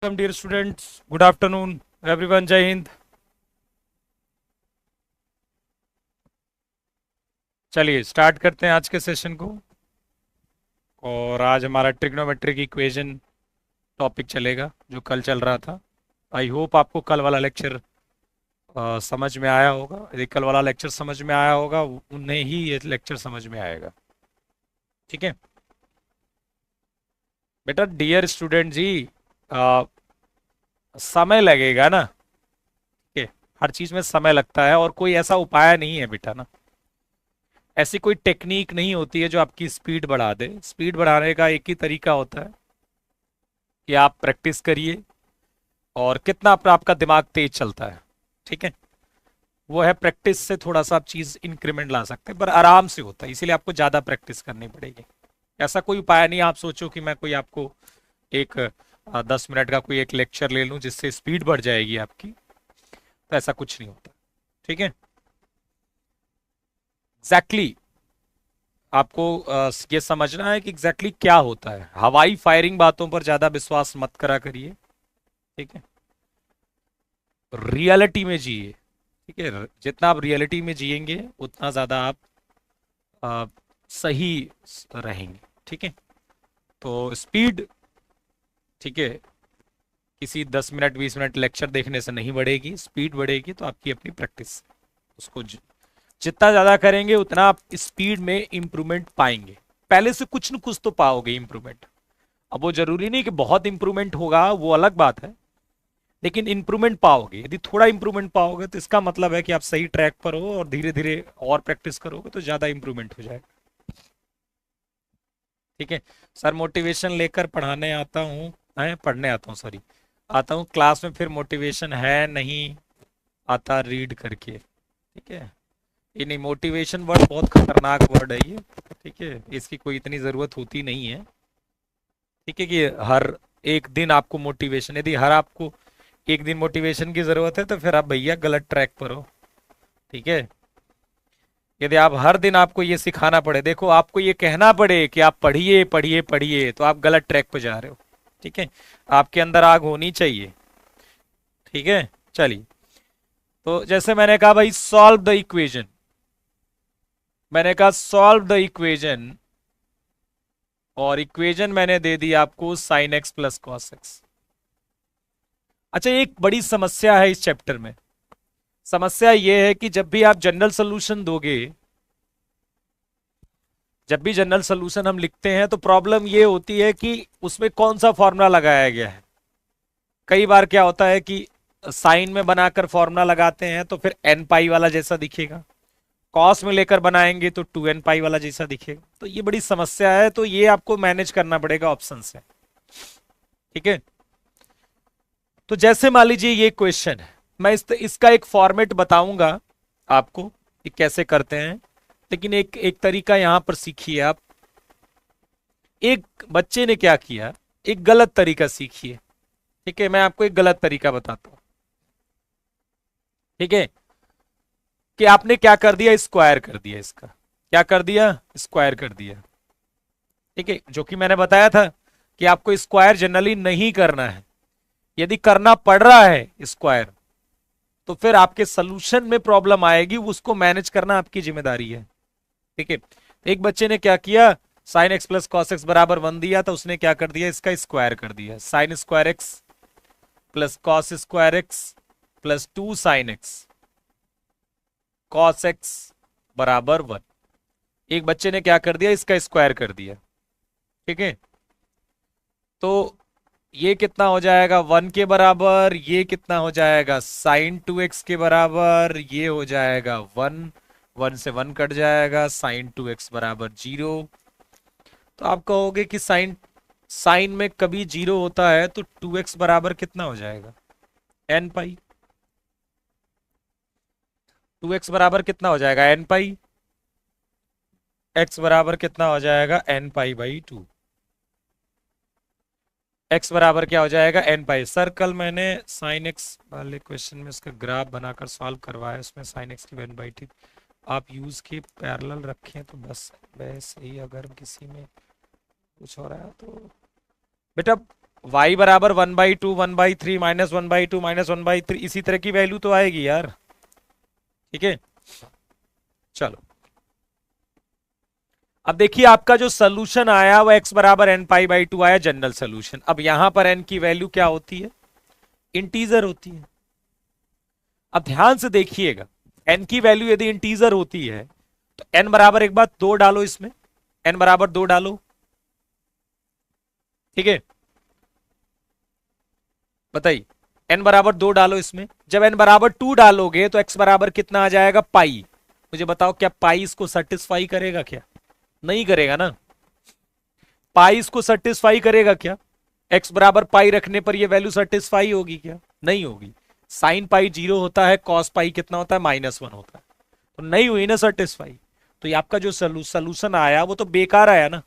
Welcome, dear students. Good afternoon, everyone. जय हिंद. चलिए start करते हैं आज के सेशन को. और आज हमारा ट्रिग्नोमेट्रिक इक्वेशन टॉपिक चलेगा जो कल चल रहा था. आई होप आपको कल वाला लेक्चर समझ में आया होगा. यदि कल वाला लेक्चर समझ में आया होगा उन्हें ही ये लेक्चर समझ में आएगा. ठीक है बेटा. डियर स्टूडेंट जी, अ, समय लगेगा ना. ठीक है, हर चीज में समय लगता है और कोई ऐसा उपाय नहीं है बेटा ना. ऐसी कोई टेक्निक नहीं होती है जो आपकी स्पीड बढ़ा दे. स्पीड बढ़ाने का एक ही तरीका होता है कि आप प्रैक्टिस करिए और कितना आपका दिमाग तेज चलता है. ठीक है, वो है प्रैक्टिस से थोड़ा सा आप चीज इंक्रीमेंट ला सकते हैं, पर आराम से होता है, इसीलिए आपको ज्यादा प्रैक्टिस करनी पड़ेगी. ऐसा कोई उपाय नहीं आप सोचो कि मैं कोई आपको एक 10 मिनट का कोई एक लेक्चर ले लूं जिससे स्पीड बढ़ जाएगी आपकी. तो ऐसा कुछ नहीं होता. ठीक है, एग्जैक्टली आपको ये समझना है कि एग्जैक्टली क्या होता है. हवाई फायरिंग बातों पर ज्यादा विश्वास मत करा करिए. ठीक है, रियलिटी में जिए. ठीक है, जितना आप रियलिटी में जिएंगे उतना ज्यादा आप अ, सही रहेंगे. ठीक है, तो स्पीड, ठीक है, किसी 10 मिनट 20 मिनट लेक्चर देखने से नहीं बढ़ेगी. स्पीड बढ़ेगी तो आपकी अपनी प्रैक्टिस. उसको जितना ज्यादा करेंगे उतना आप स्पीड में इंप्रूवमेंट पाएंगे. पहले से कुछ न कुछ तो पाओगे इंप्रूवमेंट. अब वो जरूरी नहीं कि बहुत इंप्रूवमेंट होगा, वो अलग बात है, लेकिन इंप्रूवमेंट पाओगे. यदि थोड़ा इंप्रूवमेंट पाओगे तो इसका मतलब है कि आप सही ट्रैक पर हो और धीरे धीरे और प्रैक्टिस करोगे तो ज्यादा इंप्रूवमेंट हो जाएगा. ठीक है, सर मोटिवेशन लेकर पढ़ाने आता हूँ, पढ़ने आता हूँ, सॉरी, आता हूँ क्लास में, फिर मोटिवेशन है नहीं आता रीड करके. ठीक है, ये नहीं, मोटिवेशन वर्ड बहुत खतरनाक वर्ड है ये. ठीक है, इसकी कोई इतनी जरूरत होती नहीं है. ठीक है, कि हर एक दिन आपको मोटिवेशन, यदि हर आपको एक दिन मोटिवेशन की जरूरत है तो फिर आप भैया गलत ट्रैक पर हो. ठीक है, यदि आप हर दिन आपको ये सिखाना पड़े, देखो आपको ये कहना पड़े कि आप पढ़िए पढ़िए पढ़िए, तो आप गलत ट्रैक पर जा रहे हो. ठीक है, आपके अंदर आग होनी चाहिए. ठीक है, चलिए, तो जैसे मैंने कहा भाई सॉल्व द इक्वेशन. मैंने कहा सॉल्व द इक्वेशन, और इक्वेशन मैंने दे दी आपको sign x plus cos x. अच्छा, एक बड़ी समस्या है इस चैप्टर में. समस्या यह है कि जब भी आप जनरल सोल्यूशन दोगे, जब भी जनरल सोल्यूशन हम लिखते हैं तो प्रॉब्लम यह होती है कि उसमें कौन सा फॉर्मूला लगाया गया है. कई बार क्या होता है कि साइन में बनाकर फॉर्मूला लगाते हैं तो फिर एन पाई वाला जैसा दिखेगा, कॉस में लेकर बनाएंगे तो 2n पाई वाला जैसा दिखेगा. तो ये बड़ी समस्या है, तो ये आपको मैनेज करना पड़ेगा ऑप्शन से. ठीक है, तो जैसे मान लीजिए ये क्वेश्चन है, मैं इसका एक फॉर्मेट बताऊंगा आपको कि कैसे करते हैं, लेकिन एक एक तरीका यहां पर सीखिए आप. एक बच्चे ने क्या किया, एक गलत तरीका सीखिए. ठीक है, मैं आपको एक गलत तरीका बताता हूं. ठीक है, कि आपने क्या कर दिया, स्क्वायर कर दिया इसका. क्या कर दिया, स्क्वायर कर दिया. ठीक है, जो कि मैंने बताया था कि आपको स्क्वायर जनरली नहीं करना है. यदि करना पड़ रहा है स्क्वायर तो फिर आपके सोल्यूशन में प्रॉब्लम आएगी, उसको मैनेज करना आपकी जिम्मेदारी है. ठीक है, एक बच्चे ने क्या किया, sign x plus cos x बराबर 1 दिया, तो उसने क्या कर दिया, इसका स्क्वायर कर दिया. Sign square x plus cos square x plus 2 sine x cos x बराबर 1. एक बच्चे ने क्या कर दिया, इसका स्क्वायर कर दिया. ठीक है, तो ये कितना हो जाएगा 1 के बराबर, ये कितना हो जाएगा साइन 2x के बराबर, ये हो जाएगा 1, 1 से 1 कट जाएगा, साइन 2x बराबर 0. तो आप कहोगे कि साइन साइन में कभी 0 होता है तो 2x बराबर कितना हो जाएगा, n पाई. 2x बराबर कितना हो जाएगा, n पाई. x बराबर कितना हो जाएगा, n पाई बाई 2. x बराबर क्या हो जाएगा, n पाई. सर कल मैंने साइन x वाले क्वेश्चन में उसका ग्राफ बनाकर सॉल्व करवाया, उसमें साइन x की 1/2 आप यूज के पैरेलल रखें तो बस वैसे ही. अगर किसी में कुछ हो रहा है तो बेटा y बराबर 1/2 1/3 -1/2 -1/3 इसी तरह की वैल्यू तो आएगी यार। ठीक है, चलो अब देखिए आपका जो सोल्यूशन आया वो x बराबर n π/2 आया, जनरल सोल्यूशन। अब यहां पर n की वैल्यू क्या होती है, इंटीजर होती है। अब ध्यान से देखिएगा, n की वैल्यू यदि इंटीजर होती है तो n बराबर एक बार 2 डालो इसमें, n बराबर 2 डालो। ठीक है, बताइए, n बराबर 2 डालो इसमें। जब n बराबर 2 डालोगे तो x बराबर कितना आ जाएगा, पाई। मुझे बताओ क्या पाई इसको सेटिस्फाई करेगा क्या, नहीं करेगा ना। पाई इसको सेटिस्फाई करेगा क्या, x बराबर पाई रखने पर ये वैल्यू सेटिस्फाई होगी क्या, नहीं होगी। साइन पाई 0 होता है, कॉस पाई कितना होता है, -1 होता है, तो नहीं हुई ना सेटिस्फाई। तो ये आपका जो सोल्यूशन आया वो तो बेकार आया ना,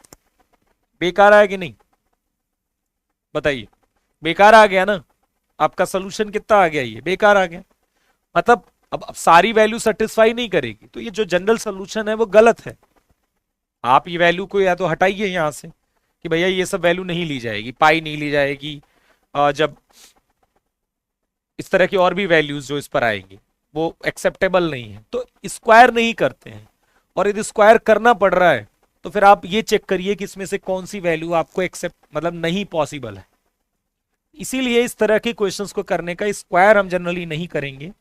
बेकार आया कि नहीं, बताइए, बेकार आ गया ना। आपका सोल्यूशन कितना आ गया, ये बेकार आ गया। मतलब अब सारी वैल्यू सेटिस्फाई नहीं करेगी, तो ये जो जनरल सोल्यूशन है वो गलत है। आप ये वैल्यू को या तो हटाइए यहां से कि भैया ये सब वैल्यू नहीं ली जाएगी, पाई नहीं ली जाएगी, जब इस तरह की और भी वैल्यूज जो इस पर आएंगी वो एक्सेप्टेबल नहीं है, तो स्क्वायर नहीं करते हैं। और यदि स्क्वायर करना पड़ रहा है तो फिर आप ये चेक करिए कि इसमें से कौन सी वैल्यू आपको एक्सेप्ट मतलब नहीं पॉसिबल है। इसीलिए इस तरह के क्वेश्चंस को करने का स्क्वायर हम जनरली नहीं करेंगे।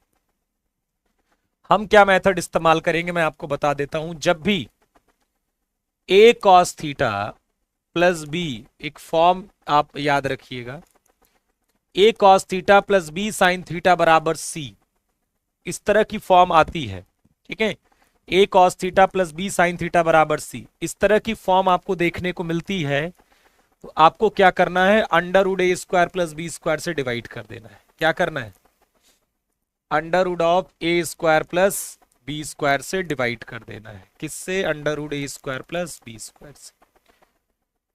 हम क्या मेथड इस्तेमाल करेंगे मैं आपको बता देता हूं। जब भी a cos theta plus B, एक फॉर्म आप याद रखिएगा, a cos theta plus B sine theta बराबर c, इस तरह की फॉर्म आती है। ठीक है, a cos theta plus B sine theta बराबर c, इस तरह की फॉर्म आपको देखने को मिलती है, तो आपको क्या करना है, अंडर रूट ए स्क्वायर प्लस बी स्क्वायर से डिवाइड कर देना है। क्या करना है, under root of A square plus B square से डिवाइड कर देना है। किससे, अंडर रूट ए स्क्वायर प्लस बी स्क्वायर से,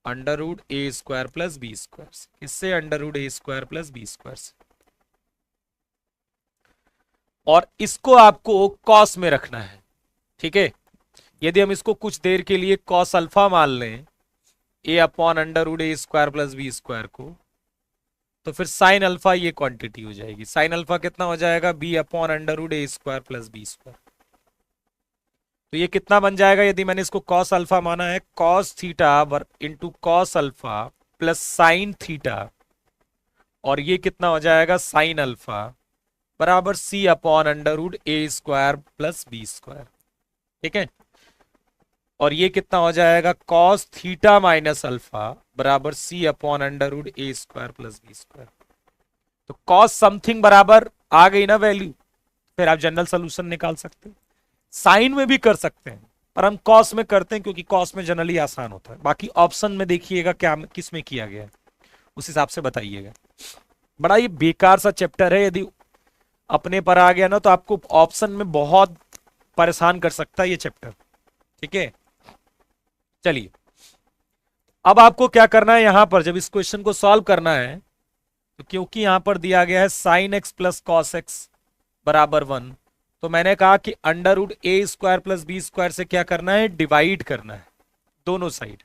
अंडर रूट ए स्क्वायर प्लस बी स्क्वायर से, किससे, अंडर रूट ए स्क्वायर प्लस बी स्क्वायर से। और इसको आपको कॉस में रखना है। ठीक है, यदि हम इसको कुछ देर के लिए कॉस अल्फा मान लें, ए अपॉन अंडर रूट ए स्क्वायर प्लस बी स्क्वायर को, तो फिर साइन अल्फा ये क्वांटिटी हो जाएगी। साइन अल्फा कितना हो जाएगा, बी अपॉन अंडर रूट ए स्क्वायर प्लस बी स्क्वायर। तो ये कितना बन जाएगा, यदि मैंने इसको कॉस अल्फा माना है, cos theta into cos alpha plus sine theta, और ये कितना हो जाएगा, साइन अल्फा बराबर सी अपॉन अंडर रूट ए स्क्वायर प्लस बी स्क्वायर। ठीक है, और ये कितना हो जाएगा, कॉस थीटा माइनस अल्फा बराबर सी अपॉन अंडर रूट ए स्क्वायर प्लस बी स्क्वायर। तो कॉस समथिंग बराबर आ गई ना वैल्यू, फिर आप जनरल सोल्यूशन निकाल सकते हैं। साइन में भी कर सकते हैं, पर हम कॉस में करते हैं क्योंकि कॉस में जनरली आसान होता है। बाकी ऑप्शन में देखिएगा क्या किस में किया गया है, उस हिसाब से बताइएगा। बड़ा ये बेकार सा चैप्टर है, यदि अपने पर आ गया ना तो आपको ऑप्शन में बहुत परेशान कर सकता है ये चैप्टर। ठीक है, चलिए अब आपको क्या करना है, यहां पर जब इस क्वेश्चन को सॉल्व करना है, तो क्योंकि यहां पर दिया गया है sign x plus cos x बराबर 1, तो मैंने कहा कि अंडर रूट ए स्क्वायर प्लस बी स्क्वायर से क्या करना है, डिवाइड करना है दोनों साइड।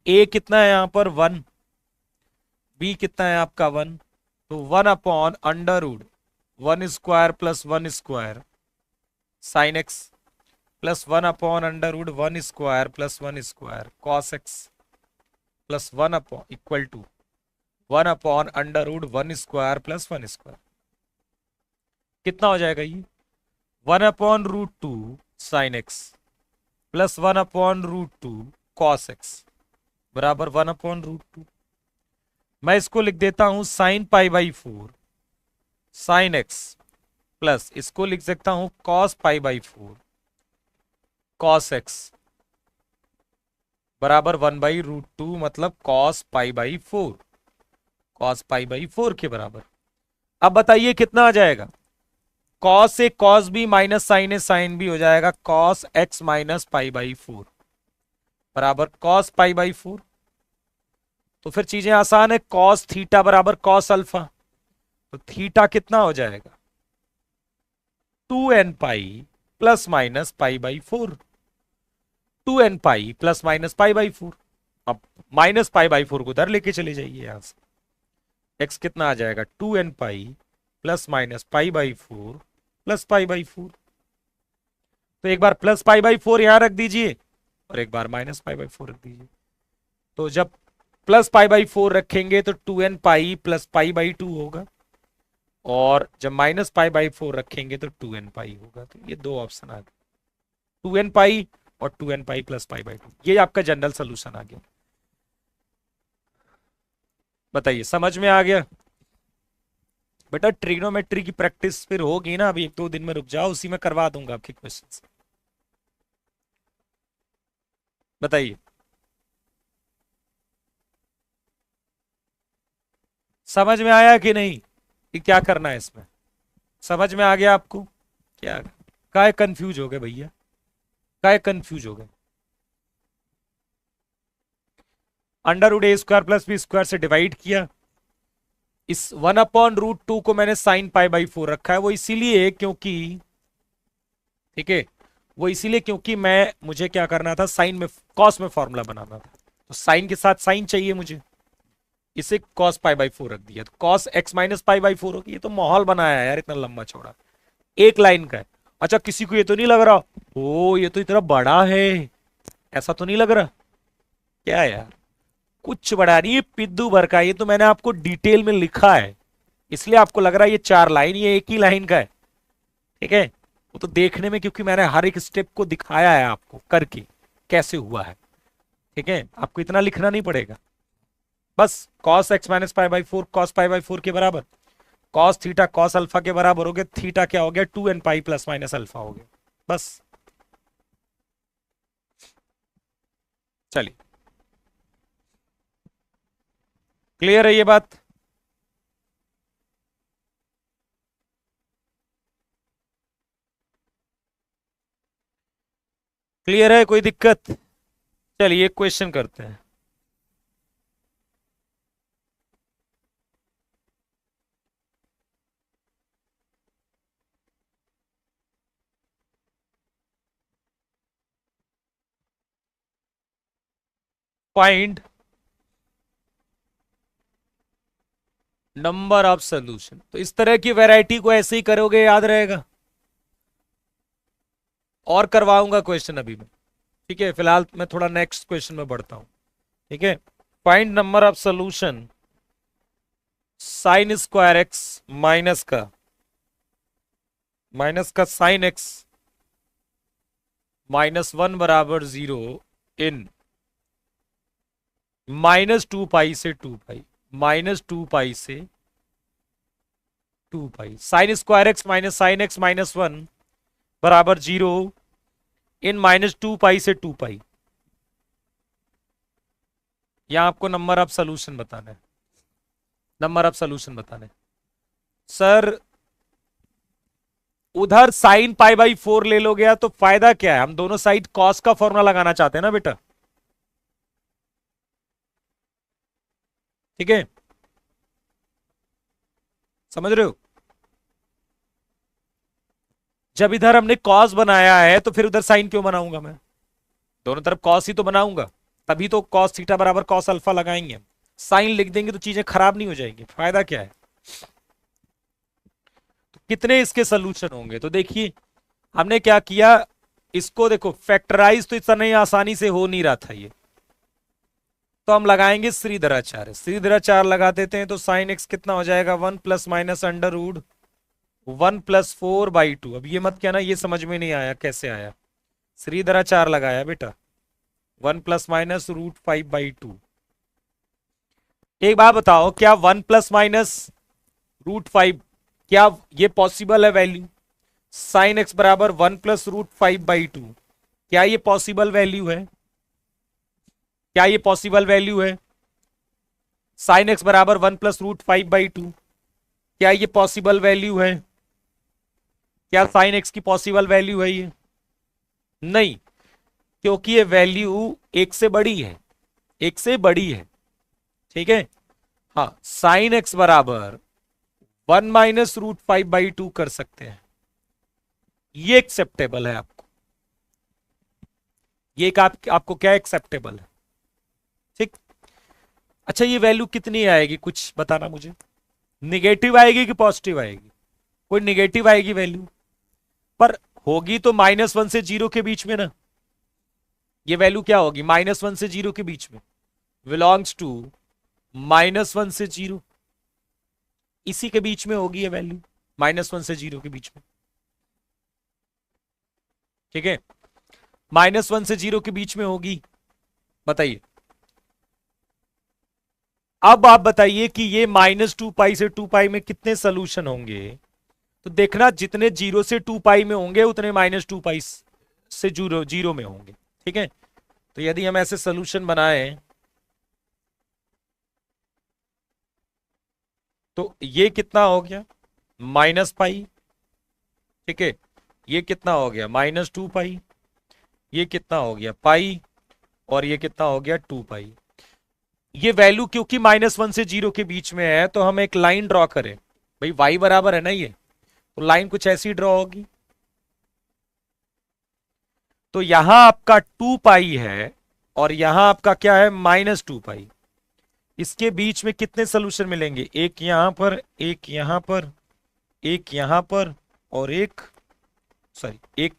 ए कितना है यहां पर 1, बी कितना है आपका 1, तो 1 upon under root 1 square plus 1 square sine x plus 1 upon under root 1 square plus 1 square cos x plus 1 upon equal to 1 upon under root 1 square plus 1 square. कितना हो जाएगा ये, 1 upon root 2 sine x plus 1 upon root 2 cos x बराबर 1 upon root 2। मैं इसको लिख देता हूं साइन π/4 साइन एक्स प्लस इसको लिख सकता हूं कॉस π/4 कॉस एक्स बराबर 1/√2, मतलब कॉस π/4, कॉस π/4 के बराबर। अब बताइए कितना आ जाएगा, cos a cos b minus sine a sine B हो जाएगा कॉस एक्स माइनस π/4 बराबर कॉस π/4। तो फिर चीजें आसान है, कॉस थीटा बराबर कॉस अल्फा, तो थीटा कितना हो जाएगा 2n pi plus minus π/4, 2n pi plus minus π/4। अब माइनस π/4 को उधर लेके चले जाइए यहां से, एक्स कितना आ जाएगा 2n pi plus minus pi by 4 plus pi by 4। तो एक बार प्लस पाई बाई 4 यहां रख दीजिए और एक बार माइनस पाई बाई 4 रख दीजिए। तो जब प्लस पाई बाई 4 रखेंगे तो 2n pi plus pi by 2 होगा, और जब माइनस पाई बाई 4 रखेंगे तो 2n पाई होगा। तो ये दो ऑप्शन आ गए, 2n पाई और 2n pi plus pi by 2। ये आपका जनरल सोल्यूशन आ गया। बताइए समझ में आ गया? बेटा ट्रिग्नोमेट्री की प्रैक्टिस फिर होगी ना, अभी 1-2 दिन में रुक जाओ, उसी में करवा दूंगा आपके क्वेश्चंस। बताइए समझ में आया कि नहीं, कि क्या करना है इसमें? समझ में आ गया आपको? क्या काय कंफ्यूज हो गए भैया, काय कंफ्यूज हो गए? Under root a² plus b² से डिवाइड किया, इस 1/√2 को मैंने साइन पाई बाई 4 रखा है, वो इसीलिए क्योंकि, ठीक है, वो इसीलिए क्योंकि मुझे क्या करना था, साइन में कॉस में फॉर्मूला बनाना था, तो साइन के साथ साइन चाहिए मुझे, इसे कॉस पाई बाई 4 रख दिया, तो cos x minus pi by 4 होगी। ये तो माहौल बनाया है यार, इतना लंबा चौड़ा, एक लाइन का है। अच्छा किसी को ये तो नहीं लग रहा ओ ये तो इतना बड़ा है, ऐसा तो नहीं लग रहा क्या यार? कुछ बड़ा नहीं, ये पिद्दू भर का, ये तो मैंने आपको डिटेल में लिखा है, इसलिए आपको लग रहा है ये 4 लाइन, ये एक ही लाइन का है। ठीक है, वो तो देखने में, क्योंकि मैंने हर एक स्टेप को दिखाया है आपको करके कैसे हुआ है। ठीक है, आपको इतना लिखना नहीं पड़ेगा, बस cos x minus pi by 4 cos pi by 4 के बराबर, cos थीटा cos अल्फा के बराबर हो गया, थीटा क्या हो गया 2n pi plus minus alpha हो गया, बस। चलिए क्लियर है ये बात? क्लियर है, कोई दिक्कत? चलिए एक क्वेश्चन करते हैं। Find number of solution. तो इस तरह की वैरायटी को ऐसे ही करोगे, याद रहेगा, और करवाऊंगा क्वेश्चन अभी मैं। ठीक है, फिलहाल मैं थोड़ा नेक्स्ट क्वेश्चन में बढ़ता हूं। ठीक है, find number of solution sign square x minus का साइन एक्स -1 बराबर 0 इन -2 पाई से 2 पाई, -2 पाई से 2 pi, sine square x minus sine x -1 बराबर 0 इन -2 पाई से 2 पाई। यहां आपको नंबर ऑफ सोल्यूशन बताना है, नंबर ऑफ सोल्यूशन बताना है। सर उधर साइन पाई बाई 4 ले लो गया तो फायदा क्या है, हम दोनों साइड कॉस का फॉर्मूला लगाना चाहते हैं ना बेटा। ठीक है, समझ रहे हो? जब इधर हमने कॉस बनाया है तो फिर उधर साइन क्यों बनाऊंगा मैं, दोनों तरफ कॉस ही तो बनाऊंगा, तभी तो कॉस थीटा बराबर कॉस अल्फा लगाएंगे। साइन लिख देंगे तो चीजें खराब नहीं हो जाएंगी, फायदा क्या है? तो कितने इसके सोल्यूशन होंगे, तो देखिए हमने क्या किया, इसको देखो फैक्टराइज तो इतना नहीं आसानी से हो नहीं रहा था ये, तो हम लगाएंगे श्रीधराचार्य, श्रीधराचार्य लगा देते हैं, तो साइन एक्स कितना हो जाएगा 1 प्लस माइनस अंडर रूट 1+4/2। अब ये मत कहना ये समझ में नहीं आया, कैसे आया, श्रीधराचार्य लगाया बेटा, 1 ± √5/2। एक बात बताओ, क्या 1 ± √5 क्या ये पॉसिबल है वैल्यू? साइन एक्स बराबर 1 + √5/2, क्या ये पॉसिबल वैल्यू है? क्या ये पॉसिबल वैल्यू है? साइन एक्स बराबर 1 + √5/2, क्या ये पॉसिबल वैल्यू है? क्या साइन एक्स की पॉसिबल वैल्यू है ये? नहीं, क्योंकि ये वैल्यू एक से बड़ी है, एक से बड़ी है। ठीक है, हाँ साइन एक्स बराबर 1 - √5/2 कर सकते हैं, ये एक्सेप्टेबल है आपको, ये आपको क्या एक्सेप्टेबल है? ठीक, अच्छा ये वैल्यू कितनी आएगी कुछ बताना मुझे, निगेटिव आएगी कि पॉजिटिव आएगी? कोई निगेटिव आएगी वैल्यू, पर होगी तो -1 से 0 के बीच में ना। ये वैल्यू क्या होगी, -1 से 0 के बीच में, बिलोंग्स टू -1 से 0, इसी के बीच में होगी ये वैल्यू, -1 से 0 के बीच में। ठीक है, -1 से 0 के बीच में होगी। बताइए, अब आप बताइए कि ये -2 पाई से 2 पाई में कितने सोल्यूशन होंगे। तो देखना जितने 0 से 2 पाई में होंगे उतने -2 पाई से 0 में होंगे। ठीक है, तो यदि हम ऐसे सोल्यूशन बनाएं तो ये कितना हो गया, -पाई। ठीक है, ये कितना हो गया, -2 पाई। ये कितना हो गया, पाई। और ये कितना हो गया, 2 पाई। ये वैल्यू क्योंकि -1 से 0 के बीच में है तो हम एक लाइन ड्रॉ करें। भाई y बराबर है ना ये, तो लाइन कुछ ऐसी ड्रॉ होगी। तो यहां आपका 2 पाई है और यहां आपका क्या है, -2 पाई। इसके बीच में कितने सोल्यूशन मिलेंगे, एक यहां पर, एक यहां पर, एक यहां पर, और एक, सॉरी, एक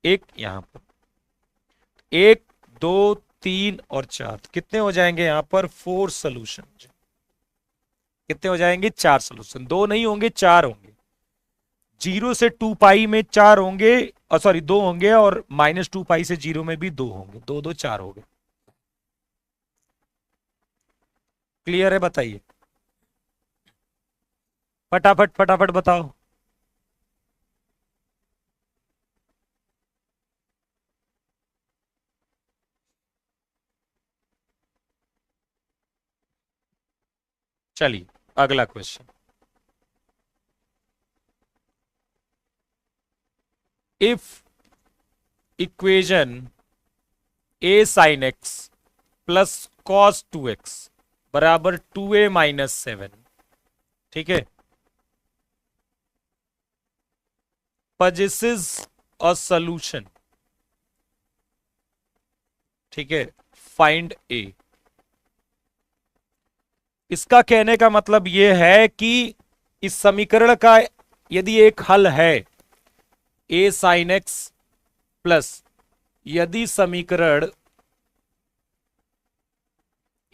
एक यहां पर, 1 2 3 और 4, कितने हो जाएंगे यहां पर, 4 सोल्यूशन। कितने हो जाएंगे, 4 सोल्यूशन, दो नहीं होंगे 4 होंगे। 0 से 2 पाई में 4 होंगे, और सॉरी 2 होंगे, और -2 पाई से 0 में भी 2 होंगे, 2 2 4 हो गए। क्लियर है, बताइए फटाफट फटाफट बताओ। चलिए अगला question, if equation a sin x plus cos 2x बराबर 2a-7, ठीक है, possesses a solution, ठीक है, फाइंड a। इसका कहने का मतलब यह है कि इस समीकरण का यदि एक हल है a sin x प्लस, यदि समीकरण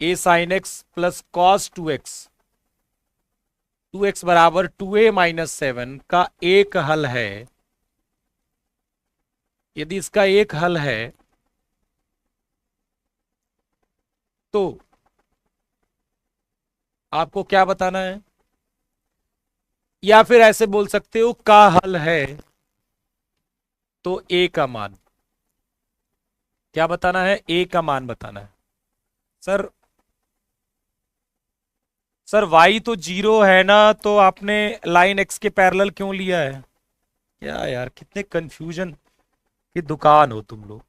a sin x plus cos 2x बराबर 2a-7 का एक हल है, यदि इसका एक हल है तो आपको क्या बताना है, या फिर ऐसे बोल सकते हो का हल है तो a का मान, क्या बताना है, a का मान बताना है। सर सर y तो 0 है ना, तो आपने लाइन x के पैरेलल क्यों लिया है? क्या यार, कितने कंफ्यूजन की दुकान हो तुम लोग।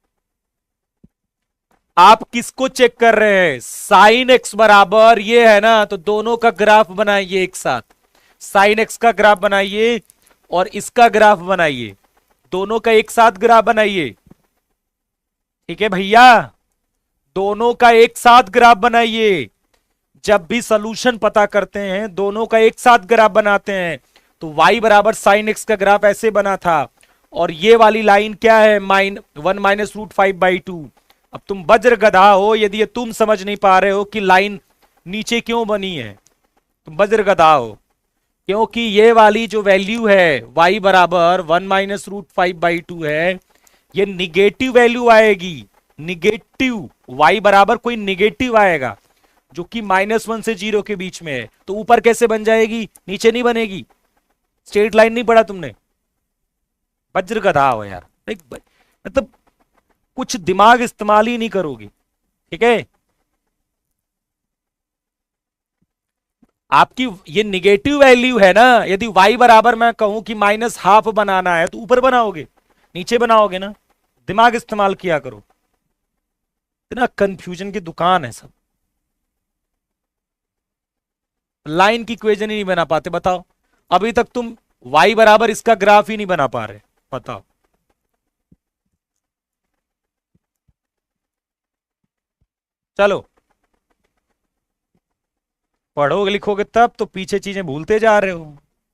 आप किसको चेक कर रहे हैं, साइन एक्स बराबर ये है ना, तो दोनों का ग्राफ बनाइए एक साथ, साइन एक्स का ग्राफ बनाइए और इसका ग्राफ बनाइए, दोनों का एक साथ ग्राफ बनाइए। ठीक है भैया, दोनों का एक साथ ग्राफ बनाइए। जब भी सोल्यूशन पता करते हैं दोनों का एक साथ ग्राफ बनाते हैं। तो y बराबर साइन एक्स का ग्राफ ऐसे बना था, और ये वाली लाइन क्या है, 1 - √5/2। अब तुम वज्र गधा हो यदि ये तुम समझ नहीं पा रहे हो कि लाइन नीचे क्यों बनी है, तुम वज्र गधा हो, क्योंकि ये वाली जो वैल्यू है y बराबर 1 - √5/2 है, ये निगेटिव वैल्यू आएगी, निगेटिव, y बराबर कोई निगेटिव आएगा जो कि -1 से 0 के बीच में है, तो ऊपर कैसे बन जाएगी, नीचे नहीं बनेगी। स्ट्रेट लाइन नहीं पढ़ा तुमने, वज्र गधा हो यार, मतलब कुछ दिमाग इस्तेमाल ही नहीं करोगी। ठीक है, आपकी ये निगेटिव वैल्यू है ना, यदि y बराबर मैं कहूं कि -½ बनाना है तो ऊपर बनाओगे, नीचे बनाओगे ना, दिमाग इस्तेमाल किया करो। इतना कंफ्यूजन की दुकान है सब, लाइन की इक्वेशन ही नहीं बना पाते। बताओ, अभी तक तुम y बराबर इसका ग्राफ ही नहीं बना पा रहे, बताओ। चलो पढ़ोगे लिखोगे तब तो, पीछे चीजें भूलते जा रहे हो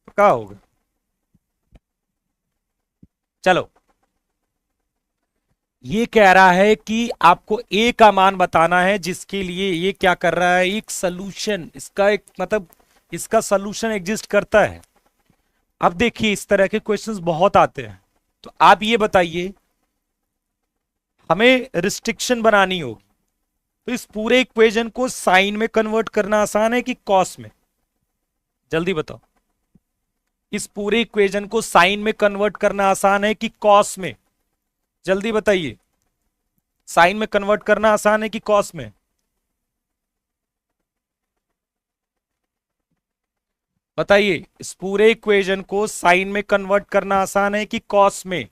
तो क्या होगा। चलो, ये कह रहा है कि आपको ए का मान बताना है, जिसके लिए ये क्या कर रहा है, एक सोल्यूशन, इसका एक मतलब इसका सोल्यूशन एग्जिस्ट करता है। अब देखिए इस तरह के क्वेश्चंस बहुत आते हैं, तो आप ये बताइए, हमें रिस्ट्रिक्शन बनानी होगी, तो इस पूरे इक्वेशन को साइन में कन्वर्ट करना आसान है कि कॉस में? जल्दी बताओ, इस पूरे इक्वेशन को साइन में कन्वर्ट करना आसान है कि कॉस में? जल्दी बताइए, साइन में कन्वर्ट करना आसान है कि कॉस में? बताइए, इस पूरे इक्वेशन को साइन में कन्वर्ट करना आसान है कि कॉस में?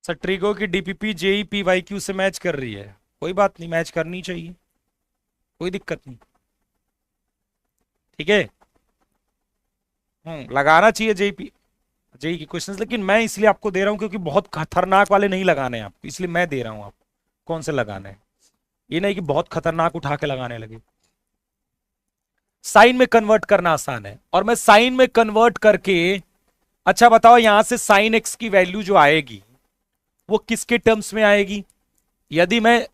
सर ट्रिगो की डीपीपी जेई पीवाईक्यू से मैच कर रही है, कोई बात नहीं, मैच करनी चाहिए, कोई दिक्कत नहीं। ठीक है, लगाना चाहिए जेई जेई की क्वेश्चंस, लेकिन मैं इसलिए आपको दे रहा हूं क्योंकि बहुत खतरनाक वाले नहीं लगाने हैं आपको, इसलिए मैं दे रहा हूं आपको कौन से लगाने हैं। ये नहीं कि बहुत खतरनाक उठा के लगाने लगे। साइन में कन्वर्ट करना आसान है, और मैं साइन में कन्वर्ट करके, अच्छा बताओ यहां से साइन एक्स की वैल्यू जो आएगी वो किसके टर्म्स में आएगी? यदि मैं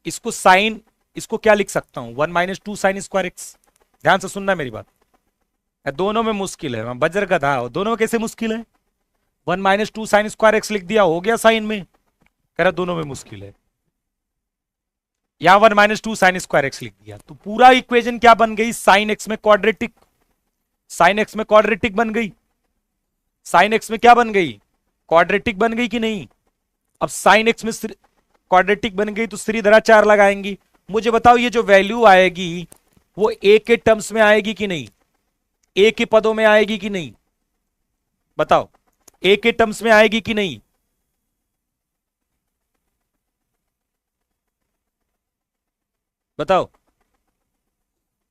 इसको साइन, इसको क्या लिख सकता हूं, 1 - 2 साइन स्क्वायर एक्स। ध्यान से सुनना मेरी बात, दोनों में मुश्किल है, मैं बजर का था, दोनों में कैसे मुश्किल है? 1 - 2 साइन स्क्वायर एक्स लिख दिया, हो गया साइन में? कह रहा दोनों में मुश्किल है, या 1 - 2 साइन स्क्वायर एक्स लिख दिया, तो पूरा इक्वेशन क्या बन गई, साइन एक्स में क्वाड्रेटिक, साइन एक्स में क्वाड्रेटिक बन गई, साइन एक्स में क्या बन गई, क्वाड्रेटिक बन गई कि नहीं? अब साइन एक्स में क्वाड्रेटिक बन गई तो श्रीधराचार्य लगाएंगी। मुझे बताओ ये जो वैल्यू आएगी वो ए के टर्म्स में आएगी कि नहीं, ए के पदों में आएगी कि नहीं? बताओ, ए के टर्म्स में आएगी कि नहीं? बताओ,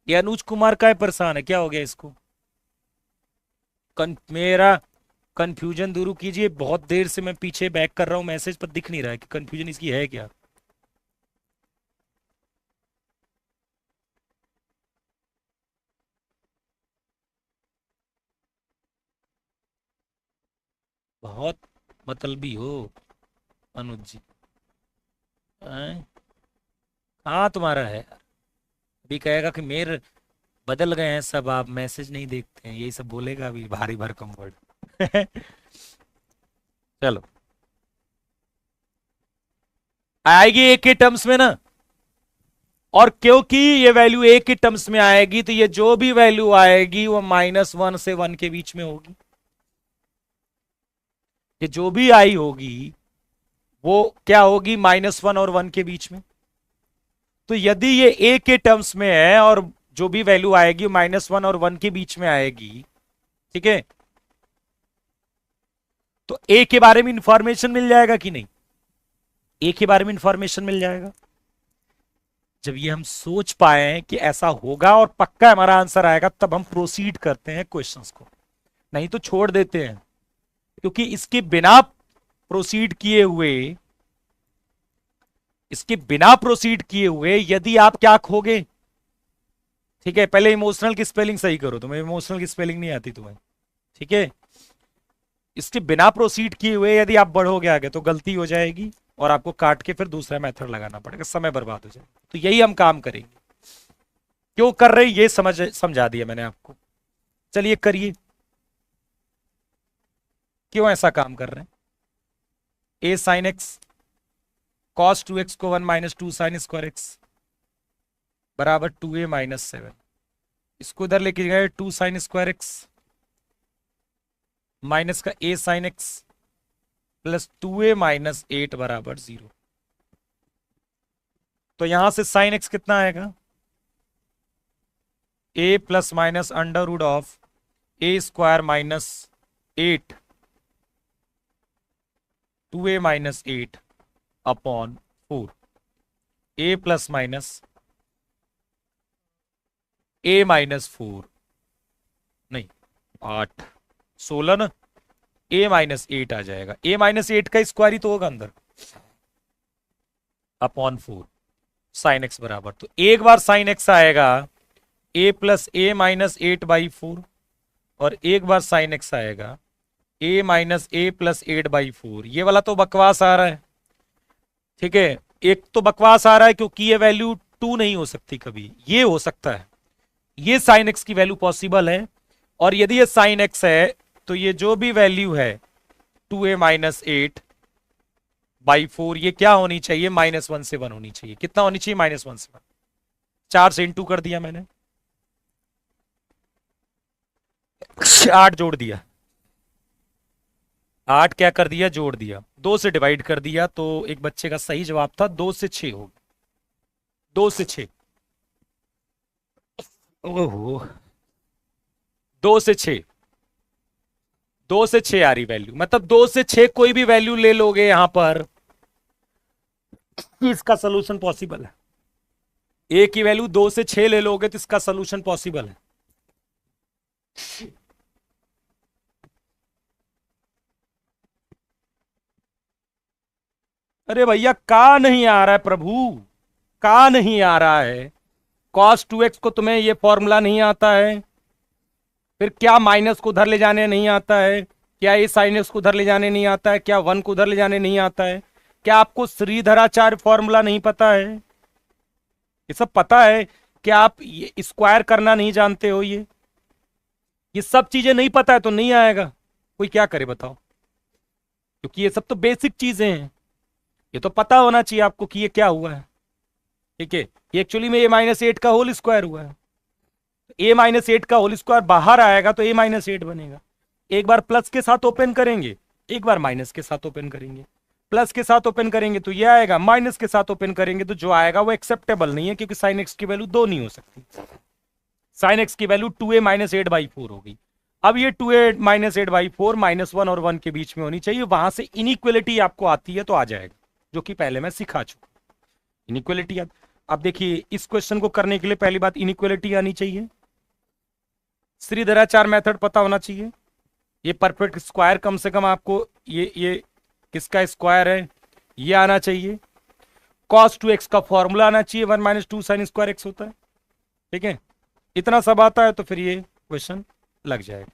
ये अनुज कुमार का है, परेशान है, क्या हो गया इसको? मेरा कंफ्यूजन दूर कीजिए, बहुत देर से मैं पीछे बैक कर रहा हूं, मैसेज पर दिख नहीं रहा है कि कंफ्यूजन इसकी है क्या। बहुत मतलबी हो अनुज जी। हैं? हाँ तुम्हारा है, अभी कहेगा कि मेरे बदल गए हैं सब, आप मैसेज नहीं देखते हैं, यही सब बोलेगा अभी भारी भरकम वर्ड। चलो, आएगी ए के टर्म्स में ना, और क्योंकि ये वैल्यू ए के टर्म्स में आएगी तो ये जो भी वैल्यू आएगी वो -1 से 1 के बीच में होगी, ये जो भी आई होगी वो क्या होगी, -1 और 1 के बीच में। तो यदि ये ए के टर्म्स में है और जो भी वैल्यू आएगी -1 और 1 के बीच में आएगी, ठीक है, तो ए के बारे में इंफॉर्मेशन मिल जाएगा कि नहीं? ए के बारे में इंफॉर्मेशन मिल जाएगा। जब ये हम सोच पाए कि ऐसा होगा और पक्का हमारा आंसर आएगा, तब हम प्रोसीड करते हैं क्वेश्चंस को, नहीं तो छोड़ देते हैं, क्योंकि इसके बिना प्रोसीड किए हुए, इसके बिना प्रोसीड किए हुए यदि आप क्या खोगे, ठीक है, पहले इमोशनल की स्पेलिंग सही करो, तुम्हें इमोशनल की स्पेलिंग नहीं आती तुम्हें, ठीक है, इसके बिना प्रोसीड किए हुए यदि आप बढ़ोगे आगे तो गलती हो जाएगी और आपको काट के फिर दूसरा मेथड लगाना पड़ेगा, समय बर्बाद हो जाएगा। तो यही हम काम करेंगे, क्यों कर रहे ये समझा दिया मैंने आपको। चलिए करिए, क्यों ऐसा काम कर रहे हैं। ए साइन एक्स कॉस 2x को 1 - 2 साइन स्क्वायर एक्स बराबर 2a - 7, इसको इधर लेके गए 2 साइन स्क्वायर एक्स माइनस का a sign x plus 2a - 8 बराबर 0। तो यहां से साइन एक्स कितना आएगा, a plus minus under root of a square -8 2a - 8 upon 4, a plus minus a -4 नहीं 8 16 ना, a-8 आ जाएगा। a-8 का स्क्वायर ही तो होगा अंदर, अपॉन 4 साइन एक्स बराबर, तो एक बार साइन एक्स आएगा a+a-8/4, और एक बार साइन एक्स आएगा a-a+8/4। ये वाला तो बकवास आ रहा है, ठीक है। एक तो बकवास आ रहा है क्योंकि ये वैल्यू 2 नहीं हो सकती कभी, ये हो सकता है, ये साइन एक्स की वैल्यू पॉसिबल है। और यदि ये साइन एक्स है तो ये जो भी वैल्यू है 2a-8/4, ये क्या होनी चाहिए, -1 से 1 होनी चाहिए। कितना होनी चाहिए, -1 से 1। 4 से इंटू कर दिया मैंने, 8 जोड़ दिया, 8 क्या कर दिया, जोड़ दिया, 2 से डिवाइड कर दिया, तो एक बच्चे का सही जवाब था 2 से 6 हो, 2 से 6, ओहो, 2 से 6, 2 से 6 आ रही वैल्यू, मतलब 2 से 6 कोई भी वैल्यू ले लोगे यहां पर, इसका सोल्यूशन पॉसिबल है। ए की वैल्यू 2 से 6 ले लोगे तो इसका सोल्यूशन पॉसिबल है। अरे भैया का नहीं आ रहा है प्रभु, का नहीं आ रहा है। cos 2x को तुम्हें ये फॉर्मूला नहीं आता है, फिर क्या माइनस को उधर ले जाने नहीं आता है, क्या ये साइन एक्स को उधर ले जाने नहीं आता है, क्या 1 को उधर ले जाने नहीं आता है, क्या आपको श्रीधराचार्य फॉर्मूला नहीं पता है, ये सब पता है, क्या आप ये स्क्वायर करना नहीं जानते हो, ये सब चीजें नहीं पता है तो नहीं आएगा, कोई क्या करे बताओ, क्योंकि ये सब तो बेसिक चीजें हैं, ये तो पता होना चाहिए आपको कि ये क्या हुआ है, ठीक है। ये एक्चुअली में a-8 का होल स्क्वायर हुआ है, a-8 का होल स्क्वायर बाहर आएगा तो a-8 बनेगा। एक बार प्लस के साथ ओपन करेंगे, एक बार माइनस के साथ ओपन करेंगे, प्लस के साथ ओपन करेंगे तो ये आएगा, माइनस के साथ ओपन करेंगे तो जो आएगा वो एक्सेप्टेबल नहीं है, क्योंकि साइन एक्स की वैल्यू 2 नहीं हो सकती, साइन एक्स की वैल्यू 2a-8/4 होगी। अब ये 2a-8/4 -1 और 1 के बीच में होनी चाहिए, वहां से इनइक्वलिटी आपको आती है तो आ जाएगा, जो कि पहले मैं सिखा चुका इनइक्वलिटी। अब देखिए इस क्वेश्चन को करने के लिए पहली बात इनइक्वलिटी आनी चाहिए, श्रीधराचार्य मेथड पता होना चाहिए, ये परफेक्ट स्क्वायर कम से कम आपको ये किसका स्क्वायर है ये आना चाहिए, cos 2x का फॉर्मूला आना चाहिए, 1 - 2 sin स्क्वायर x होता है, ठीक है। इतना सब आता है तो फिर ये क्वेश्चन लग जाएगा।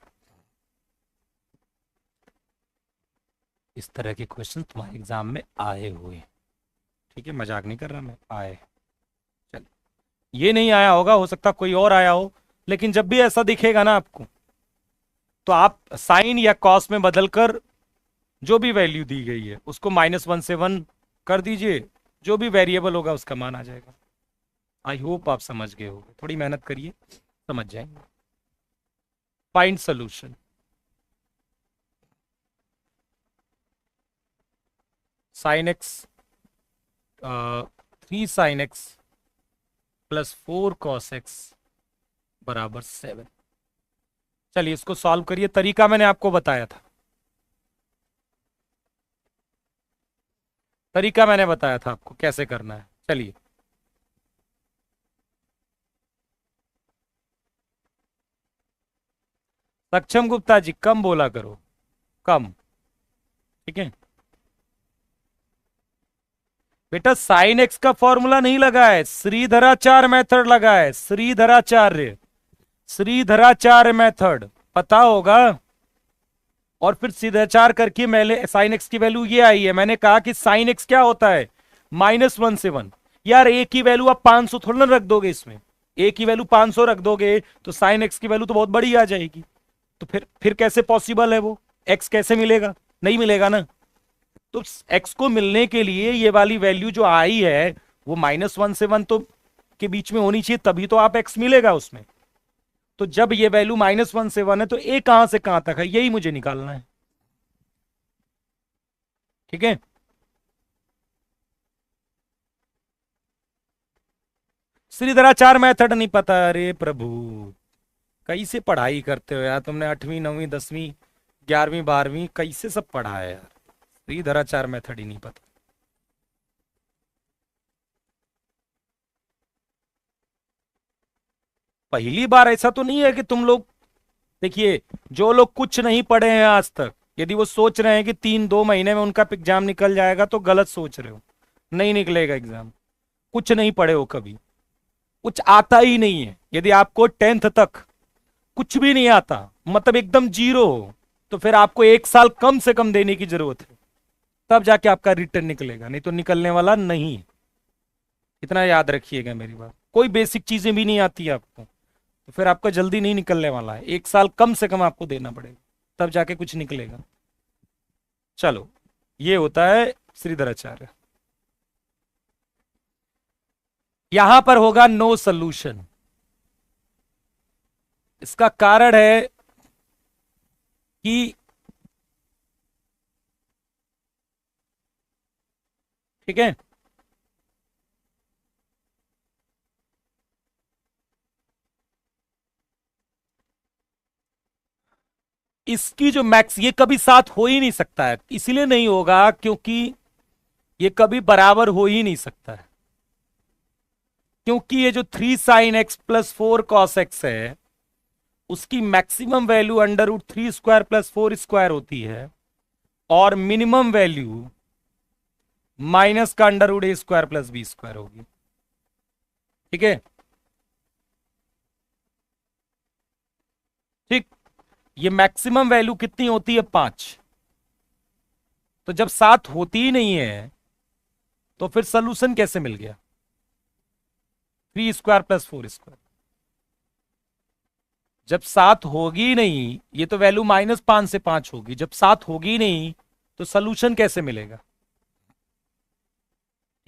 इस तरह के क्वेश्चन तुम्हारे एग्जाम में आए हुए, ठीक है, मजाक नहीं कर रहा मैं, आए। चल, ये नहीं आया होगा, हो सकता कोई और आया हो, लेकिन जब भी ऐसा दिखेगा ना आपको, तो आप साइन या कॉस में बदलकर जो भी वैल्यू दी गई है उसको -1 से 1 कर दीजिए, जो भी वेरिएबल होगा उसका मान आ जाएगा। आई होप आप समझ गए होंगे, थोड़ी मेहनत करिए समझ जाएंगे। Find solution, sine x 3 sin x + 4 cos x = 7। चलिए इसको सॉल्व करिए, तरीका मैंने आपको बताया था, तरीका मैंने बताया था आपको कैसे करना है। चलिए सक्षम गुप्ता जी कम बोला करो, कम, ठीक है बेटा। साइन एक्स का फॉर्मूला नहीं लगा है, श्रीधराचार्य मेथड लगा है, श्रीधराचार्य, श्रीधराचार्य मेथड पता होगा। और फिर सीधाचार करके मैंने साइन एक्स की वैल्यू ये आई है, मैंने कहा कि साइन एक्स क्या होता है, -1 से 1। यार ए की वैल्यू आप 500 थोड़ा ना रख दोगे, इसमें ए की वैल्यू 500 रख दोगे तो साइन एक्स की वैल्यू तो बहुत बड़ी आ जाएगी, तो फिर कैसे पॉसिबल है, वो एक्स कैसे मिलेगा, नहीं मिलेगा ना। तो एक्स को मिलने के लिए ये वाली वैल्यू जो आई है वो -1 से 1 तो के बीच में होनी चाहिए, तभी तो आप एक्स मिलेगा उसमें। तो जब ये वैल्यू -1 से 1 है तो ए कहां से कहां तक है, यही मुझे निकालना है, ठीक है। श्रीधराचार्य मेथड नहीं पता, अरे प्रभु कैसे पढ़ाई करते हो यार तुमने, 8वीं 9वीं 10वीं 11वीं 12वीं कैसे सब पढ़ा है यार, श्रीधराचार्य मेथड ही नहीं पता। पहली बार ऐसा तो नहीं है कि तुम लोग, देखिए जो लोग कुछ नहीं पढ़े हैं आज तक यदि वो सोच रहे हैं कि 3-2 महीने में उनका एग्जाम निकल जाएगा तो गलत सोच रहे हो। नहीं निकलेगा एग्जाम। कुछ नहीं पढ़े हो कभी, कुछ आता ही नहीं है। यदि आपको 10th तक कुछ भी नहीं आता, मतलब एकदम जीरो हो, तो फिर आपको 1 साल कम से कम देने की जरूरत है, तब जाके आपका रिटर्न निकलेगा, नहीं तो निकलने वाला नहीं। इतना याद रखिएगा मेरी बात। कोई बेसिक चीजें भी नहीं आती आपको तो फिर आपका जल्दी नहीं निकलने वाला है। 1 साल कम से कम आपको देना पड़ेगा, तब जाके कुछ निकलेगा। चलो, ये होता है श्रीधराचार्य। यहां पर होगा नो सोल्यूशन। इसका कारण है कि, ठीक है, इसकी जो मैक्स, ये कभी साथ हो ही नहीं सकता है। इसलिए नहीं होगा क्योंकि ये कभी बराबर हो ही नहीं सकता है, क्योंकि ये जो 3 sin x + 4 cos x है, उसकी मैक्सिमम वैल्यू √3² + 4² होती है, और मिनिमम वैल्यू माइनस का √a² + b² होगी। ठीक है, ठीक। ये मैक्सिमम वैल्यू कितनी होती है? 5। तो जब 7 होती ही नहीं है तो फिर सोल्यूशन कैसे मिल गया? 3² + 4²। जब 7 होगी नहीं, ये तो वैल्यू -5 से 5 होगी, जब 7 होगी नहीं तो सोल्यूशन कैसे मिलेगा?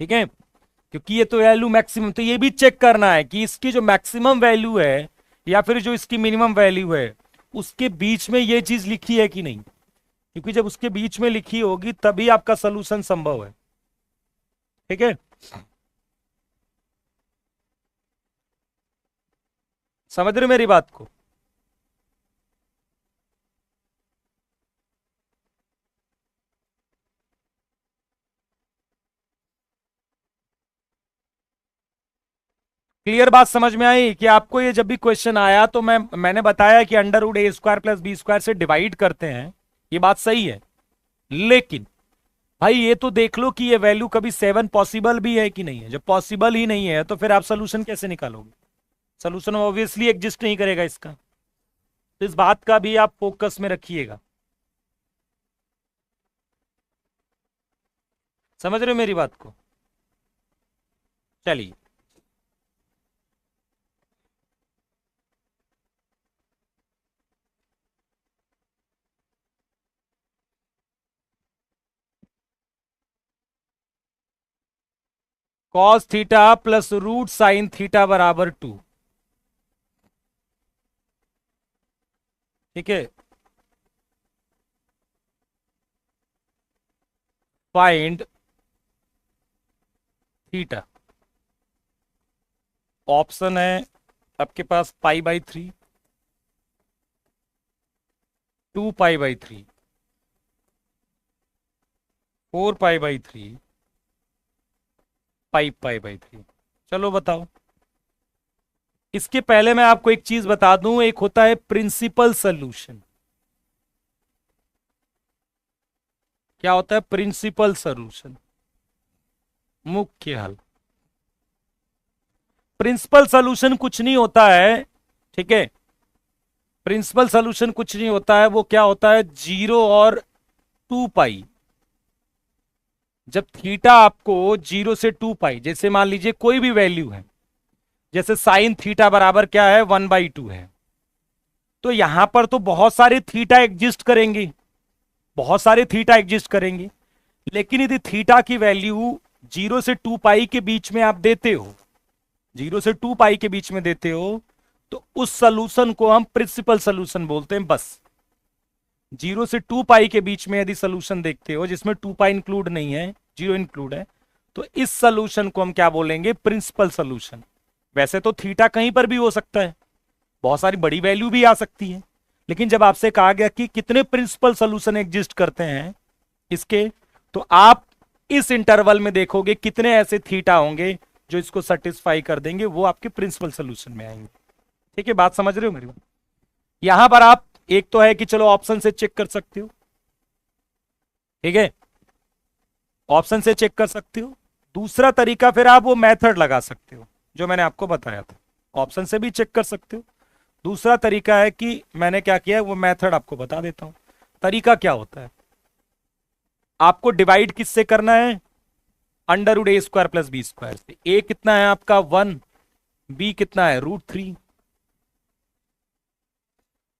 ठीक है, क्योंकि ये तो वैल्यू मैक्सिमम, तो ये भी चेक करना है कि इसकी जो मैक्सिमम वैल्यू है या फिर जो इसकी मिनिमम वैल्यू है, उसके बीच में ये चीज लिखी है कि नहीं, क्योंकि जब उसके बीच में लिखी होगी तभी आपका सोल्यूशन संभव है। ठीक है, समझ रहे हो मेरी बात को? क्लियर बात समझ में आई कि आपको? ये जब भी क्वेश्चन आया तो मैंने बताया कि √a² + b² से डिवाइड करते हैं, ये बात सही है। लेकिन भाई ये तो देख लो कि ये वैल्यू कभी 7 पॉसिबल भी है कि नहीं है। जब पॉसिबल ही नहीं है तो फिर आप सोल्यूशन कैसे निकालोगे? सोल्यूशन ऑब्वियसली एग्जिस्ट नहीं करेगा इसका। तो इस बात का भी आप फोकस में रखिएगा। समझ रहे हो मेरी बात को? चलिए, cos थीटा + √sin थीटा = 2। ठीक है, फाइंड थीटा। ऑप्शन है आपके पास π/3, 2π/3, 4π/3, 5π/3। चलो बताओ। इसके पहले मैं आपको एक चीज बता दूं, एक होता है प्रिंसिपल सोल्यूशन। क्या होता है प्रिंसिपल सोल्यूशन? मुख्य हल। प्रिंसिपल सोल्यूशन कुछ नहीं होता है, ठीक है, प्रिंसिपल सोल्यूशन कुछ नहीं होता है। वो क्या होता है? 0 और 2π। जब थीटा आपको 0 से 2π, जैसे मान लीजिए कोई भी वैल्यू है, जैसे साइन थीटा बराबर क्या है? 1/2 है। तो यहां पर तो बहुत सारे थीटा एग्जिस्ट करेंगे, बहुत सारे थीटा एग्जिस्ट करेंगे। लेकिन यदि थीटा की वैल्यू 0 से 2π के बीच में आप देते हो, 0 से 2π के बीच में देते हो, तो उस सोल्यूशन को हम प्रिंसिपल सोल्यूशन बोलते हैं। बस 0 से 2π के बीच में यदि सोल्यूशन देखते हो जिसमें 2π इंक्लूड नहीं है, 0 इंक्लूड है, तो इस सोल्यूशन को हम क्या बोलेंगे? Principal solution. वैसे तो थीटा कहीं पर भी हो सकता है, बहुत सारी बड़ी वैल्यू भी आ सकती है, लेकिन जब आपसे कहा गया कि कितने प्रिंसिपल सोल्यूशन एग्जिस्ट करते हैं इसके, तो आप इस इंटरवल में देखोगे कितने ऐसे थीटा होंगे जो इसको सेटिस्फाई कर देंगे, वो आपके प्रिंसिपल सोल्यूशन में आएंगे। ठीक है, बात समझ रहे हो मेरी बात? यहां पर आप एक तो है कि चलो ऑप्शन से चेक कर सकते हो, ठीक है, ऑप्शन से चेक कर सकते हो। दूसरा तरीका फिर आप वो मेथड लगा सकते हो जो मैंने आपको बताया था, ऑप्शन से भी चेक कर सकते हो। दूसरा तरीका है कि मैंने क्या किया है वो मेथड आपको बता देता हूं। तरीका क्या होता है, आपको डिवाइड किससे करना है, अंडर रूट ए स्क्वायर प्लस बी स्क्वायर से। ए कितना है आपका 1, बी कितना है √3,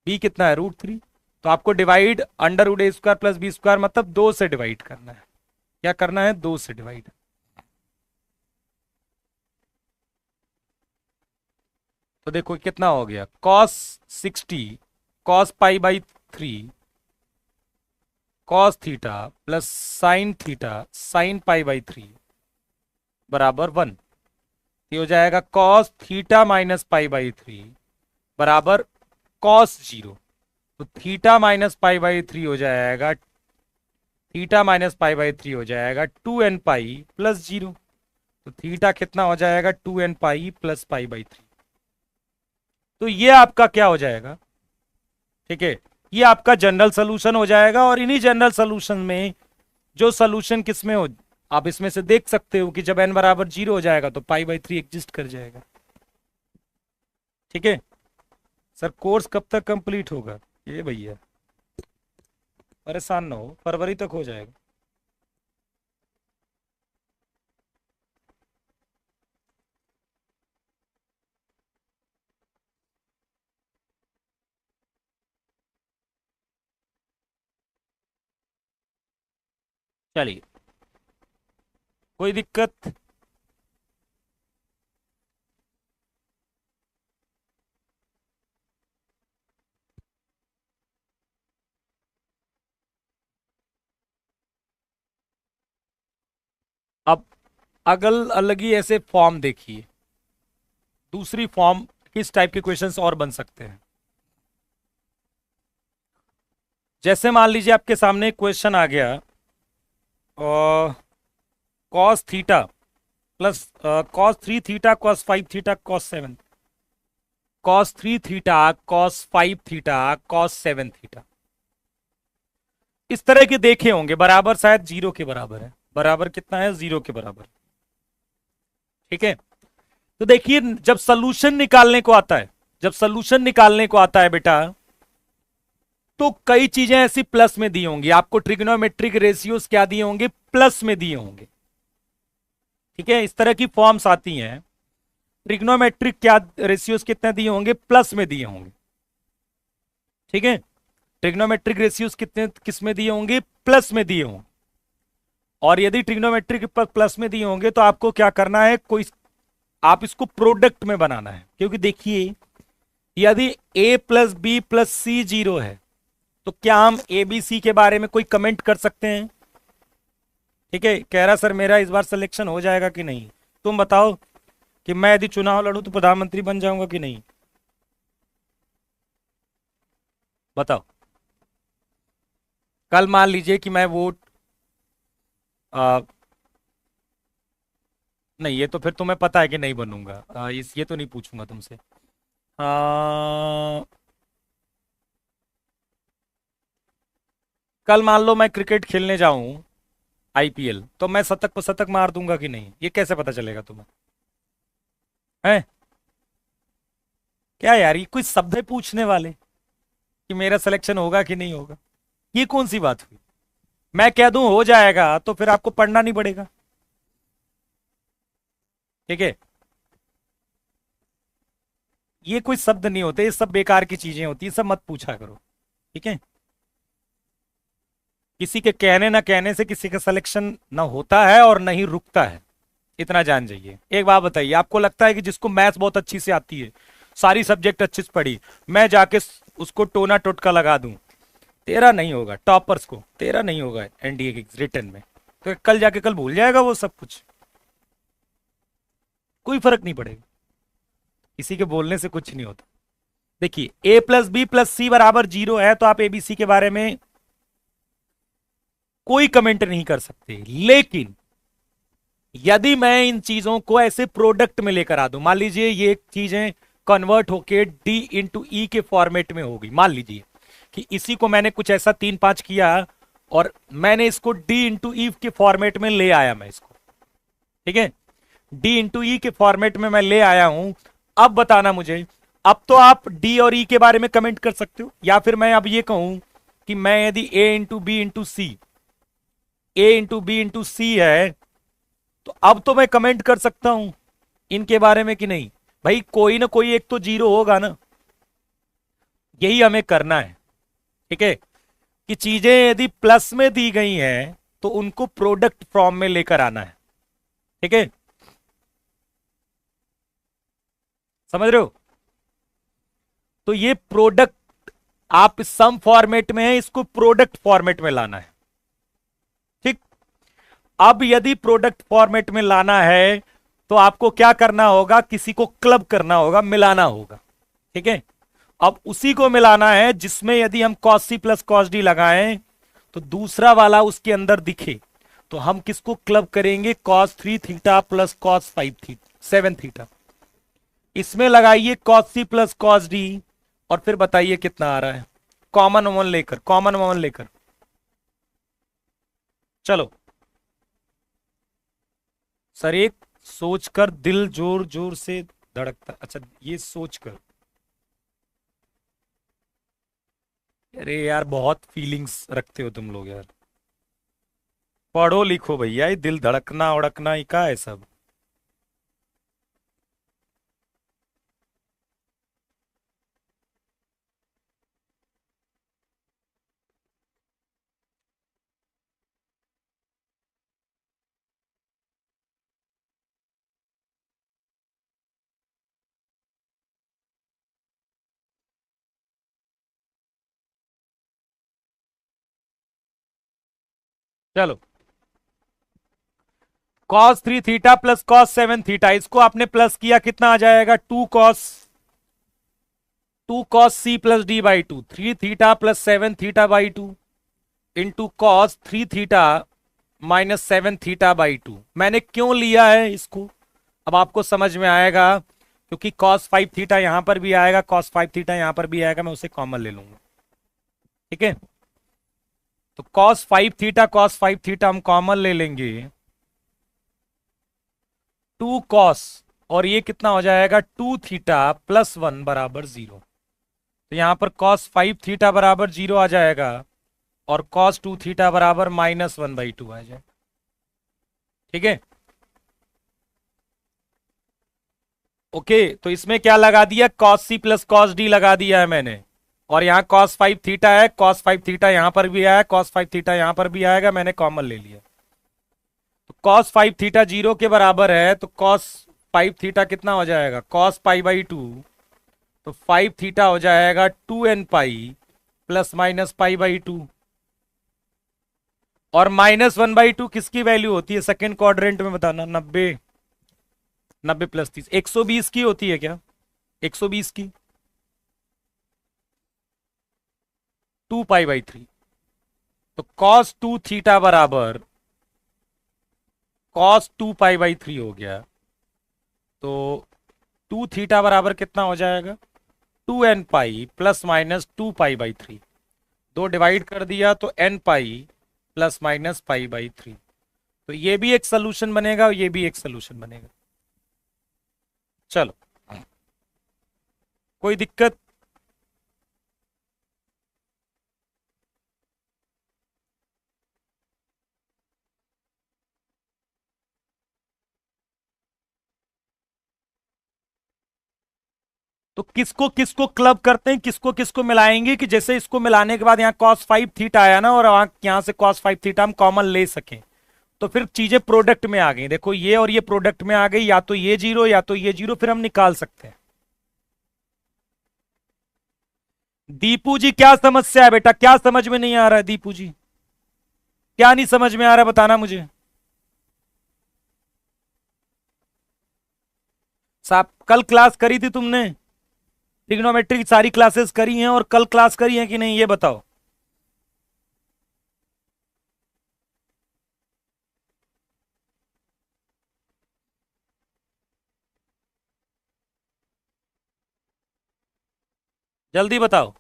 बी कितना है √3। तो आपको डिवाइड अंडर रूट ए स्क्वायर प्लस बी स्क्वायर मतलब 2 से डिवाइड करना है। क्या करना है, 2 से डिवाइड। तो देखो कितना हो गया, cos 60 cos π/3 cos theta plus sine theta sine π/3 बराबर 1। ये हो जाएगा cos थीटा माइनस π/3 बराबर cos 0। तो थीटा माइनस π/3 हो जाएगा, थीटा माइनस π/3 हो जाएगा 2n पाई प्लस 0। तो थीटा कितना हो जाएगा 2n पाई प्लस π/3। तो ये आपका क्या हो जाएगा, ठीक है, ये आपका जनरल सोल्यूशन हो जाएगा। और इन्हीं जनरल सोल्यूशन में जो सोल्यूशन किसमें हो, आप इसमें से देख सकते हो कि जब n बराबर 0 हो जाएगा तो π/3 एग्जिस्ट कर जाएगा। ठीक है सर, कोर्स कब तक कंप्लीट होगा, ये भैया परेशान ना हो, फरवरी तक हो जाएगा। चलिए, कोई दिक्कत, अब अगल अलग ही ऐसे फॉर्म देखिए, दूसरी फॉर्म किस टाइप के क्वेश्चंस और बन सकते हैं। जैसे मान लीजिए आपके सामने क्वेश्चन आ गया, cos theta plus cos 3 theta cos 5 theta cos 7, cos 3 theta cos 5 theta cos 7 theta, इस तरह के देखे होंगे। बराबर शायद 0 के बराबर है, बराबर कितना है 0 के बराबर। ठीक है, तो देखिए जब सोल्यूशन निकालने को आता है, जब सोल्यूशन निकालने को आता है बेटा, तो कई चीजें ऐसी प्लस में दी होंगी आपको, ट्रिग्नोमेट्रिक रेशियोज क्या दिए होंगे, प्लस में दिए होंगे। ठीक है, इस तरह की फॉर्म्स आती हैं, ट्रिग्नोमेट्रिक क्या रेशियोज कितने दिए होंगे, प्लस में दिए होंगे। ठीक है, ट्रिग्नोमेट्रिक रेशियोज कितने किस में दिए होंगे, प्लस में दिए होंगे। और यदि ट्रिग्नोमेट्रिक प्लस में दिए होंगे तो आपको क्या करना है, कोई आप इसको प्रोडक्ट में बनाना है। क्योंकि देखिए यदि a प्लस बी प्लस सी 0 है तो क्या हम ए बी सी के बारे में कोई कमेंट कर सकते हैं। ठीक है, कह रहा सर मेरा इस बार सिलेक्शन हो जाएगा कि नहीं, तुम बताओ कि मैं यदि चुनाव लड़ूं तो प्रधानमंत्री बन जाऊंगा कि नहीं, बताओ। कल मान लीजिए कि मैं वोट नहीं, ये तो फिर तुम्हें पता है कि नहीं बनूंगा, इस ये तो नहीं पूछूंगा तुमसे। कल मान लो मैं क्रिकेट खेलने जाऊं आईपीएल, तो मैं शतक पर शतक मार दूंगा कि नहीं, ये कैसे पता चलेगा तुम्हें, हैं? क्या यार, ये कोई शब्द है पूछने वाले कि मेरा सिलेक्शन होगा कि नहीं होगा, ये कौन सी बात हुई। मैं कह दूं हो जाएगा तो फिर आपको पढ़ना नहीं पड़ेगा। ठीक है, ये कोई शब्द नहीं होते, ये सब बेकार की चीजें होती है, सब मत पूछा करो। ठीक है, किसी के कहने ना कहने से किसी का सिलेक्शन ना होता है और नहीं रुकता है, इतना जान जाइए। एक बात बताइए, आपको लगता है कि जिसको मैथ्स बहुत अच्छी से आती है, सारी सब्जेक्ट अच्छी से पढ़ी, मैं जाके उसको टोना टोटका लगा दूं, तेरा नहीं होगा, टॉपर्स को तेरा नहीं होगा एनडीए के रिटर्न में, तो कल जाके कल भूल जाएगा वो सब कुछ, कोई फर्क नहीं पड़ेगा, किसी के बोलने से कुछ नहीं होता। देखिए a प्लस बी प्लस सी बराबर 0 है तो आप एबीसी के बारे में कोई कमेंट नहीं कर सकते। लेकिन यदि मैं इन चीजों को ऐसे प्रोडक्ट में लेकर आ दूं, मान लीजिए ये चीजें कन्वर्ट होके d इंटू ई के फॉर्मेट में होगी, मान लीजिए कि इसी को मैंने कुछ ऐसा 3 5 किया और मैंने इसको डी इंटू ई के फॉर्मेट में ले आया मैं इसको, ठीक है, डी इंटू ई के फॉर्मेट में मैं ले आया हूं। अब बताना मुझे, अब तो आप डी और ई के बारे में कमेंट कर सकते हो, या फिर मैं अब ये कहूं कि मैं यदि ए इंटू बी इंटू सी, ए इंटू बी इंटू सी है, तो अब तो मैं कमेंट कर सकता हूं इनके बारे में कि नहीं। भाई कोई ना कोई एक तो जीरो होगा ना, यही हमें करना है, ठीक है, कि चीजें यदि प्लस में दी गई हैं तो उनको प्रोडक्ट फॉर्म में लेकर आना है, ठीक है, समझ रहे हो। तो ये प्रोडक्ट आप सम फॉर्मेट में है, इसको प्रोडक्ट फॉर्मेट में लाना है, ठीक। अब यदि प्रोडक्ट फॉर्मेट में लाना है तो आपको क्या करना होगा, किसी को क्लब करना होगा, मिलाना होगा, ठीक है। अब उसी को मिलाना है जिसमें यदि हम cos c plus cos d लगाएं तो दूसरा वाला उसके अंदर दिखे, तो हम किसको क्लब करेंगे, cos 3 theta plus cos 5 theta 7 theta. इसमें लगाइए cos c plus cos d और फिर बताइए कितना आ रहा है, कॉमन वन लेकर, कॉमन वन लेकर, चलो सर एक सोचकर दिल जोर जोर से धड़कता, अच्छा ये सोचकर, अरे यार बहुत फीलिंग्स रखते हो तुम लोग यार, पढ़ो लिखो भैया, ये दिल धड़कना उड़कना ही का है सब। चलो cos 3 theta plus cos 7 theta, इसको आपने प्लस किया, कितना आ जाएगा, 2 cos c plus D by two, 3 theta plus 7 theta by two into cos 3 theta minus 7 theta by two. मैंने क्यों लिया है इसको, अब आपको समझ में आएगा, क्योंकि cos 5 थीटा यहां पर भी आएगा, cos 5 थीटा यहां पर भी आएगा, मैं उसे कॉमन ले लूंगा, ठीक है। तो cos 5 थीटा हम कॉमन ले लेंगे, 2 cos, और ये कितना हो जाएगा, 2 थीटा प्लस 1 बराबर 0। तो यहां पर cos 5 थीटा बराबर 0 आ जाएगा और cos 2 थीटा बराबर -1/2 आ जाए, ठीक है। ओके, तो इसमें क्या लगा दिया, cos c plus cos d लगा दिया है मैंने, और यहाँ cos 5 थीटा है, cos 5 थीटा यहां पर भी आया, cos 5 थीटा यहां पर भी आएगा, मैंने कॉमन ले लिया। तो cos 5 थीटा 0 के बराबर है, तो cos 5 थीटा कितना हो जाएगा, cos पाई बाई टू, तो 5 थीटा हो जाएगा 2n pi plus minus pi by two, और -1/2 किसकी वैल्यू होती है सेकेंड क्वाड्रेंट में, बताना, 90, 90 प्लस 30, 120 की होती है क्या, 120 की, 2 पाई बाई 3। तो cos 2 थीटा बराबर cos 2 पाई बाई 3 हो गया, तो 2 थीटा बराबर कितना हो जाएगा, 2n pi plus minus 2 pi by 3, दो डिवाइड कर दिया तो n pi plus minus pi by 3। तो ये भी एक सोल्यूशन बनेगा और ये भी एक सोल्यूशन बनेगा। चलो कोई दिक्कत, तो किसको किसको क्लब करते हैं, किसको किसको मिलाएंगे, कि जैसे इसको मिलाने के बाद यहाँ cos 5 थीटा आया ना, और यहाँ से cos 5 थीटा हम कॉमन ले सकें, तो फिर चीजें प्रोडक्ट में आ गई, देखो ये और ये प्रोडक्ट में आ गई, या तो ये जीरो या तो ये जीरो, फिर हम निकाल सकते हैं। दीपू जी क्या समस्या है बेटा, क्या समझ में नहीं आ रहा है दीपू जी, क्या नहीं समझ में आ रहा है बताना मुझे। साहब कल क्लास करी थी तुमने, ट्रिग्नोमेट्री की सारी क्लासेस करी हैं, और कल क्लास करी है कि नहीं ये बताओ। जल्दी बताओ।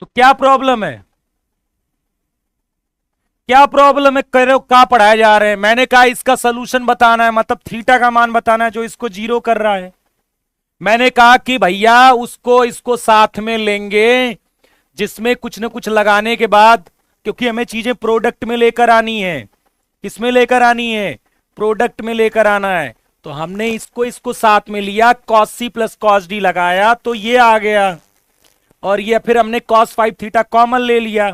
तो क्या प्रॉब्लम है, क्या प्रॉब्लम है, करो क्या पढ़ाया जा रहे हैं। मैंने कहा इसका सोल्यूशन बताना है, मतलब थीटा का मान बताना है जो इसको जीरो कर रहा है। मैंने कहा कि भैया उसको इसको साथ में लेंगे, जिसमें कुछ ना कुछ लगाने के बाद, क्योंकि हमें चीजें प्रोडक्ट में लेकर आनी है। किसमें लेकर आनी है, प्रोडक्ट में लेकर आना है। तो हमने इसको इसको साथ में लिया, cos C plus cos D लगाया तो ये आ गया, और ये फिर हमने कॉस 5 थीटा कॉमन ले लिया।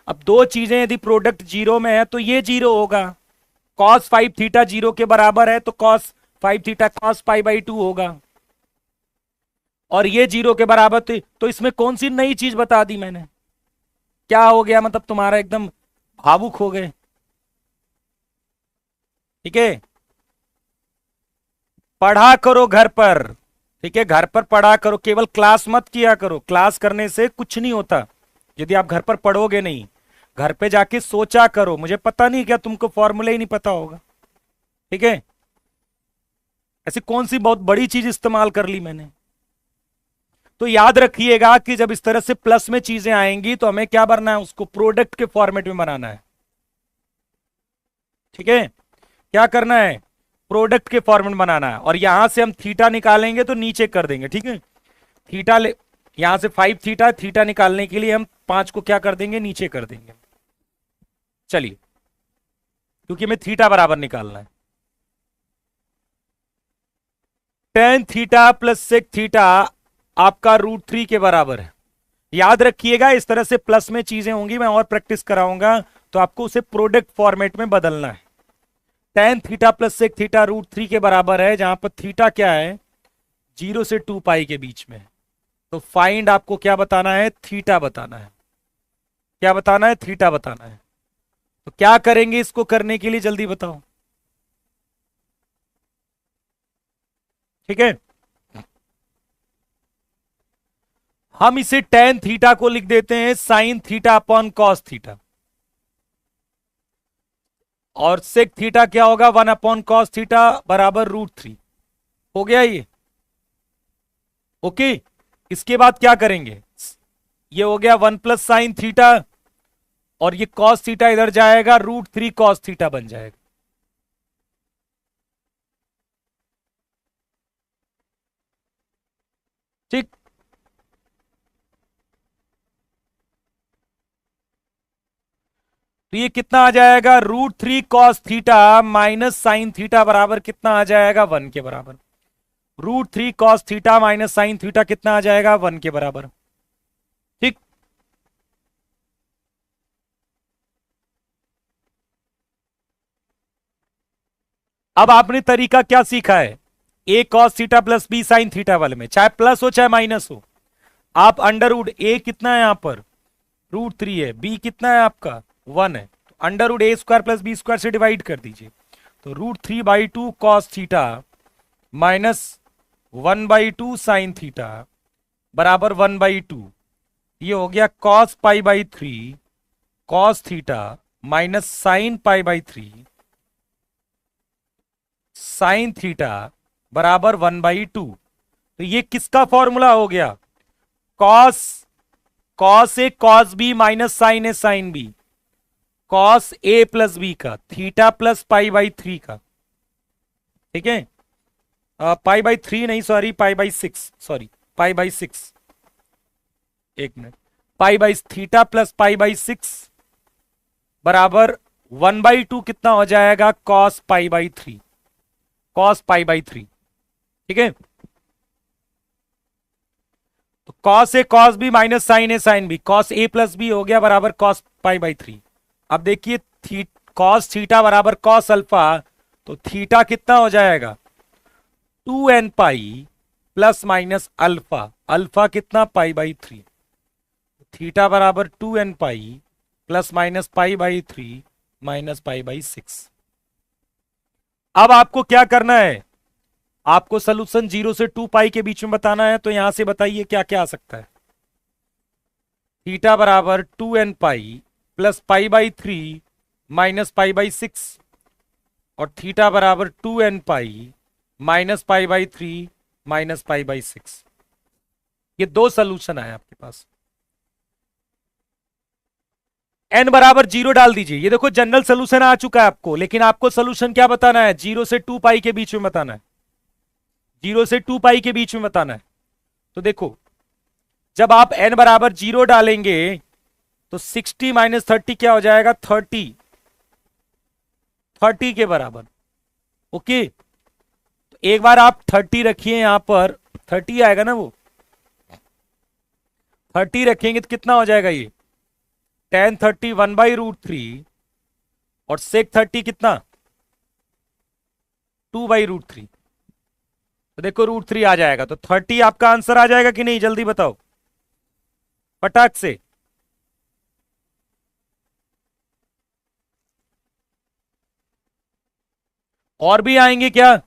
अब दो चीजें यदि प्रोडक्ट जीरो में है तो ये जीरो होगा। कॉस 5 थीटा जीरो के बराबर है तो cos 5 theta cos pi by 2 होगा, और ये जीरो के बराबर थी। तो इसमें कौन सी नई चीज बता दी मैंने, क्या हो गया, मतलब तुम्हारा एकदम भावुक हो गए। ठीक है, पढ़ा करो घर पर। ठीक है, घर पर पढ़ा करो, केवल क्लास मत किया करो। क्लास करने से कुछ नहीं होता यदि आप घर पर पढ़ोगे नहीं। घर पे जाके सोचा करो। मुझे पता नहीं क्या तुमको फॉर्मूला ही नहीं पता होगा। ठीक है, ऐसी कौन सी बहुत बड़ी चीज इस्तेमाल कर ली मैंने। तो याद रखिएगा कि जब इस तरह से प्लस में चीजें आएंगी तो हमें क्या बनना है, उसको प्रोडक्ट के फॉर्मेट में बनाना है। ठीक है, क्या करना है, प्रोडक्ट के फॉर्मेट बनाना है। और यहां से हम थीटा निकालेंगे तो नीचे कर देंगे। ठीक है, थीटा ले, यहां से 5 थीटा, थीटा निकालने के लिए हम 5 को क्या कर देंगे, नीचे कर देंगे। चलिए, क्योंकि हमें थीटा बराबर निकालना है। Tan theta plus sec theta आपका √3 के बराबर है। याद रखिएगा, इस तरह से प्लस में चीजें होंगी, मैं और प्रैक्टिस कराऊंगा, तो आपको उसे प्रोडक्ट फॉर्मेट में बदलना है। Tan theta plus sec theta √3 के बराबर है, जहां पर थीटा क्या है, 0 से 2 पाई के बीच में। तो फाइंड आपको क्या बताना है, थीटा बताना है। क्या बताना है, थीटा बताना है। तो क्या करेंगे इसको करने के लिए, जल्दी बताओ। ठीक है, हम इसे टेन थीटा को लिख देते हैं sine theta upon cos theta, और सेक थीटा क्या होगा, 1 अपॉन कॉस थीटा बराबर √3। हो गया ये, ओके। इसके बाद क्या करेंगे, ये हो गया 1 प्लस साइन थीटा, और ये कॉस थीटा इधर जाएगा, √3 कॉस थीटा बन जाएगा। ठीक, तो ये कितना आ जाएगा, √3 cos theta minus sign theta बराबर कितना आ जाएगा, 1 के बराबर। √3 cos theta minus sine theta कितना आ जाएगा, 1 के बराबर। ठीक, अब आपने तरीका क्या सीखा है, a cos theta plus B sine theta वाले में, चाहे प्लस हो चाहे माइनस हो, आप अंडर रूट, ए कितना है यहां पर, √3 है, बी कितना है आपका, 1 है, तो अंडर रूट ए स्क्वायर प्लस बी स्क्वायर से डिवाइड कर दीजिए। तो √3/2 cos theta minus 1/2 sine theta बराबर 1/2। ये हो गया cos π/3 cos theta minus sine π/3 sine theta बराबर 1/2। तो ये किसका फॉर्मूला हो गया, cos, cos a cos b minus sine a sine b, cos a plus b का, थीटा प्लस π/3 का। ठीक है, π/3 नहीं, सॉरी π/6, सॉरी π/6, एक मिनट, थीटा प्लस π/6 बराबर 1/2 कितना हो जाएगा, कॉस π/3, कॉस π/3। ठीक है, तो cos a cos b minus sine a sine b, cos a plus B हो गया बराबर कॉस π/3। अब देखिए कॉस थीटा बराबर कॉस अल्फा, तो थीटा कितना हो जाएगा, 2n pi plus minus alpha, alpha कितना π/3, थीटा बराबर 2n pi plus minus π/3 minus π/6। अब आपको क्या करना है, आपको सोल्यूशन 0 से 2 पाई के बीच में बताना है। तो यहां से बताइए क्या क्या आ सकता है, थीटा बराबर 2n पाई प्लस π/3 माइनस π/6, और थीटा बराबर 2n पाई माइनस π/3 माइनस π/6। ये दो सोल्यूशन आए आपके पास। n बराबर 0 डाल दीजिए। ये देखो जनरल सोल्यूशन आ चुका है आपको, लेकिन आपको सोल्यूशन क्या बताना है, 0 से 2 पाई के बीच में बताना है, 0 से 2 पाई के बीच में बताना है। तो देखो जब आप n बराबर 0 डालेंगे तो 60 माइनस 30 क्या हो जाएगा, 30, 30 के बराबर। ओके, तो एक बार आप 30 रखिए यहां पर, 30 आएगा ना, वो 30 रखेंगे तो कितना हो जाएगा ये, tan 30 1/√3 और sec 30 कितना, 2/√3। तो देखो √3 आ जाएगा, तो 30 आपका आंसर आ जाएगा कि नहीं, जल्दी बताओ फटाक से। और भी आएंगे क्या,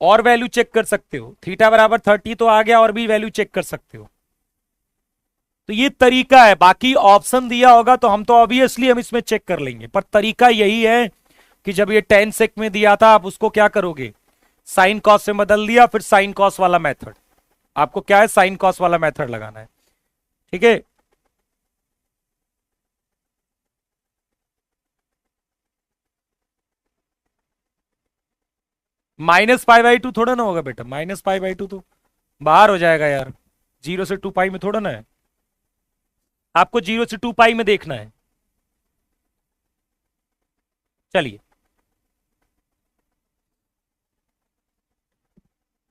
और वैल्यू चेक कर सकते हो, थीटा बराबर 30 तो आ गया, और भी वैल्यू चेक कर सकते हो। तो ये तरीका है, बाकी ऑप्शन दिया होगा तो हम तो ऑब्वियसली हम इसमें चेक कर लेंगे, पर तरीका यही है कि जब ये 10 सेक में दिया था आप उसको क्या करोगे, साइन कॉस से बदल दिया, फिर साइन कॉस वाला मेथड, आपको क्या है, साइन कॉस वाला मेथड लगाना है। ठीक है, -π/2 थोड़ा ना होगा बेटा, -π/2 तो बाहर हो जाएगा यार, 0 से 2 पाई में थोड़ा ना है, आपको 0 से 2 पाई में देखना है। चलिए,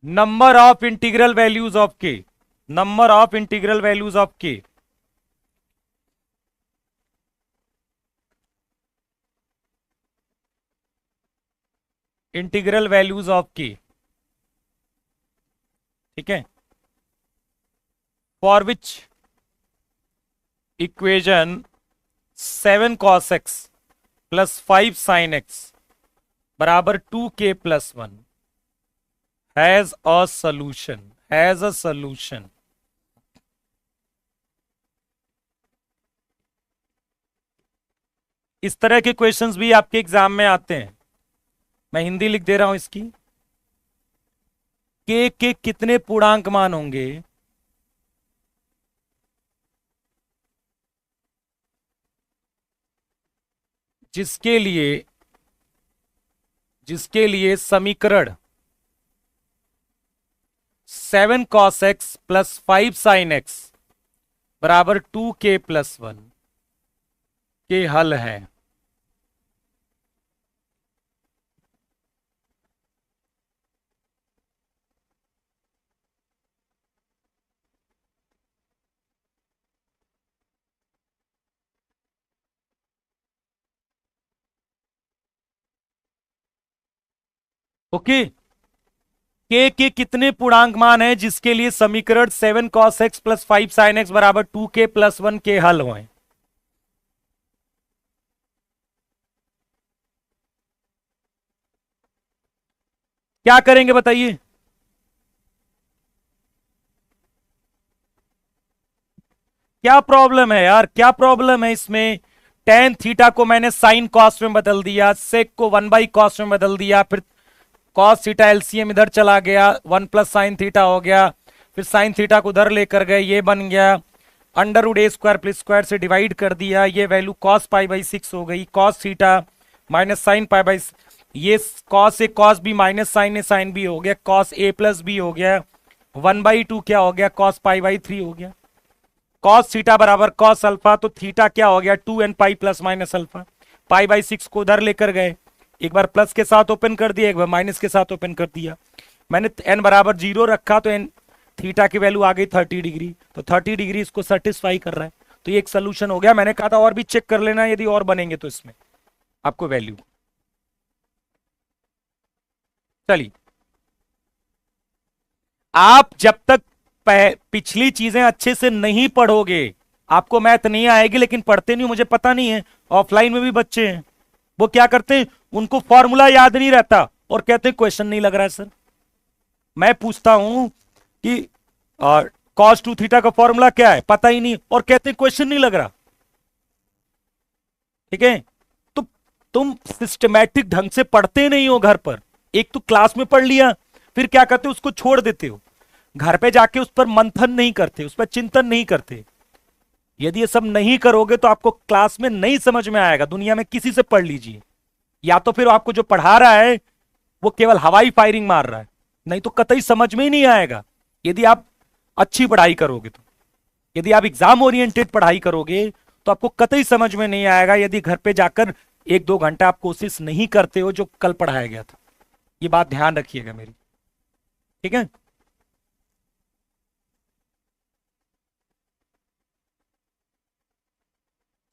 number of integral values of k, number of integral values of k, integral values of k, ठीक है, for which equation 7 cos x plus 5 sin x बराबर 2k plus 1 has a solution, has a solution. इस तरह के questions भी आपके exam में आते हैं, मैं हिंदी लिख दे रहा हूं इसकी, के कितने पूर्णांक मान होंगे जिसके लिए, जिसके लिए समीकरण 7 cos x plus 5 sin x बराबर 2k प्लस 1 के हल है। ओके, के कितने पूर्णांक मान है जिसके लिए समीकरण 7 cos x plus 5 sin x बराबर 2k प्लस 1 के हल हुए। क्या करेंगे बताइए, क्या प्रॉब्लम है यार, क्या प्रॉब्लम है इसमें, टेन थीटा को मैंने साइन कॉस में बदल दिया, सेक को 1/cos में बदल दिया, फिर कॉस थीटा एलसीएम इधर चला गया, 1 प्लस साइन थीटा हो गया, फिर साइन थीटा को उधर लेकर गए, ये बन गया √a² प्लस स्क्वायर से डिवाइड कर दिया, ये वैल्यू cos π/6 हो गई, cos थीटा माइनस साइन π/, ये cos A cos b minus sine a sign b हो गया, cos a प्लस b हो गया, 1/2 क्या हो गया, cos π/3 हो गया, cos थीटा बराबर cos अल्फा, तो थीटा क्या हो गया, 2n pi plus minus alpha, π/6 को उधर लेकर गए, एक बार प्लस के साथ ओपन कर दिया, एक बार माइनस के साथ ओपन कर दिया, मैंने n बराबर 0 रखा तो n थीटा की वैल्यू आ गई 30 डिग्री, तो 30 डिग्री इसको सेटिस्फाई कर रहा है, तो ये एक सोल्यूशन हो गया। मैंने कहा था और भी चेक कर लेना यदि और बनेंगे तो इसमें आपको वैल्यू। चलिए, आप जब तक पिछली चीजें अच्छे से नहीं पढ़ोगे आपको मैथ नहीं आएगी, लेकिन पढ़ते नहीं, मुझे पता नहीं है, ऑफलाइन में भी बच्चे हैं वो क्या करते हैं, उनको फॉर्मूला याद नहीं रहता और कहते हैं क्वेश्चन नहीं लग रहा है सर। मैं पूछता हूं कि cos 2 थीटा का फॉर्मूला क्या है, पता ही नहीं, और कहते हैं क्वेश्चन नहीं लग रहा। ठीक है, तो तुम सिस्टमैटिक ढंग से पढ़ते नहीं हो घर पर, एक तो क्लास में पढ़ लिया, फिर क्या करते हो उसको छोड़ देते हो, घर पे जाके उस पर मंथन नहीं करते, उस पर चिंतन नहीं करते। यदि ये सब नहीं करोगे तो आपको क्लास में नहीं समझ में आएगा। दुनिया में किसी से पढ़ लीजिए, या तो फिर आपको जो पढ़ा रहा है वो केवल हवाई फायरिंग मार रहा है, नहीं तो कतई समझ में ही नहीं आएगा। यदि आप अच्छी पढ़ाई करोगे तो, यदि आप एग्जाम ओरिएंटेड पढ़ाई करोगे तो आपको कतई समझ में नहीं आएगा। यदि घर पे जाकर 1-2 घंटा आप कोशिश नहीं करते हो जो कल पढ़ाया गया था। ये बात ध्यान रखिएगा मेरी, ठीक है।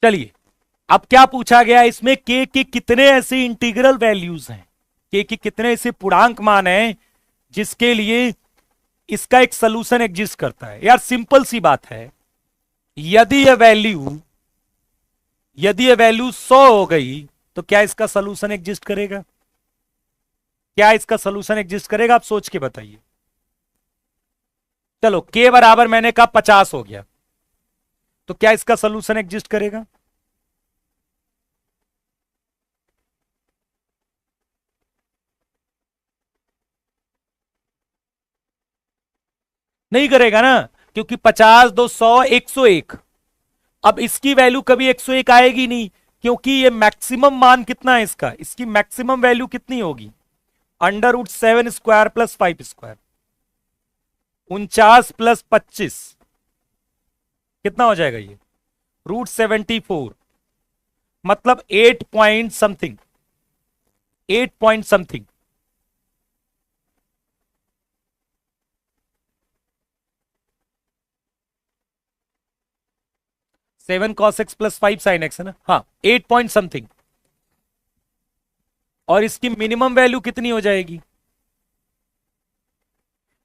चलिए, अब क्या पूछा गया इसमें, के कितने ऐसे इंटीग्रल वैल्यूज हैं, के कितने ऐसे पूर्णांक मान हैं जिसके लिए इसका एक सोल्यूशन एग्जिस्ट करता है। यार सिंपल सी बात है, यदि ये वैल्यू 100 हो गई तो क्या इसका सोल्यूशन एग्जिस्ट करेगा? क्या इसका सोल्यूशन एग्जिस्ट करेगा? आप सोच के बताइए। चलो के बराबर मैंने कहा 50 हो गया, तो क्या इसका सोल्यूशन एग्जिस्ट करेगा? नहीं करेगा ना, क्योंकि 50 2 100 101। अब इसकी वैल्यू कभी 101 आएगी नहीं, क्योंकि ये मैक्सिमम मान कितना है इसका, इसकी मैक्सिमम वैल्यू कितनी होगी, √7² + 5², 49 + 25 कितना हो जाएगा ये, √74, मतलब 8 point something, 8 point something. Seven cos x + 5 sin x है ना, हाँ 8 पॉइंट समथिंग। और इसकी मिनिमम वैल्यू कितनी हो जाएगी,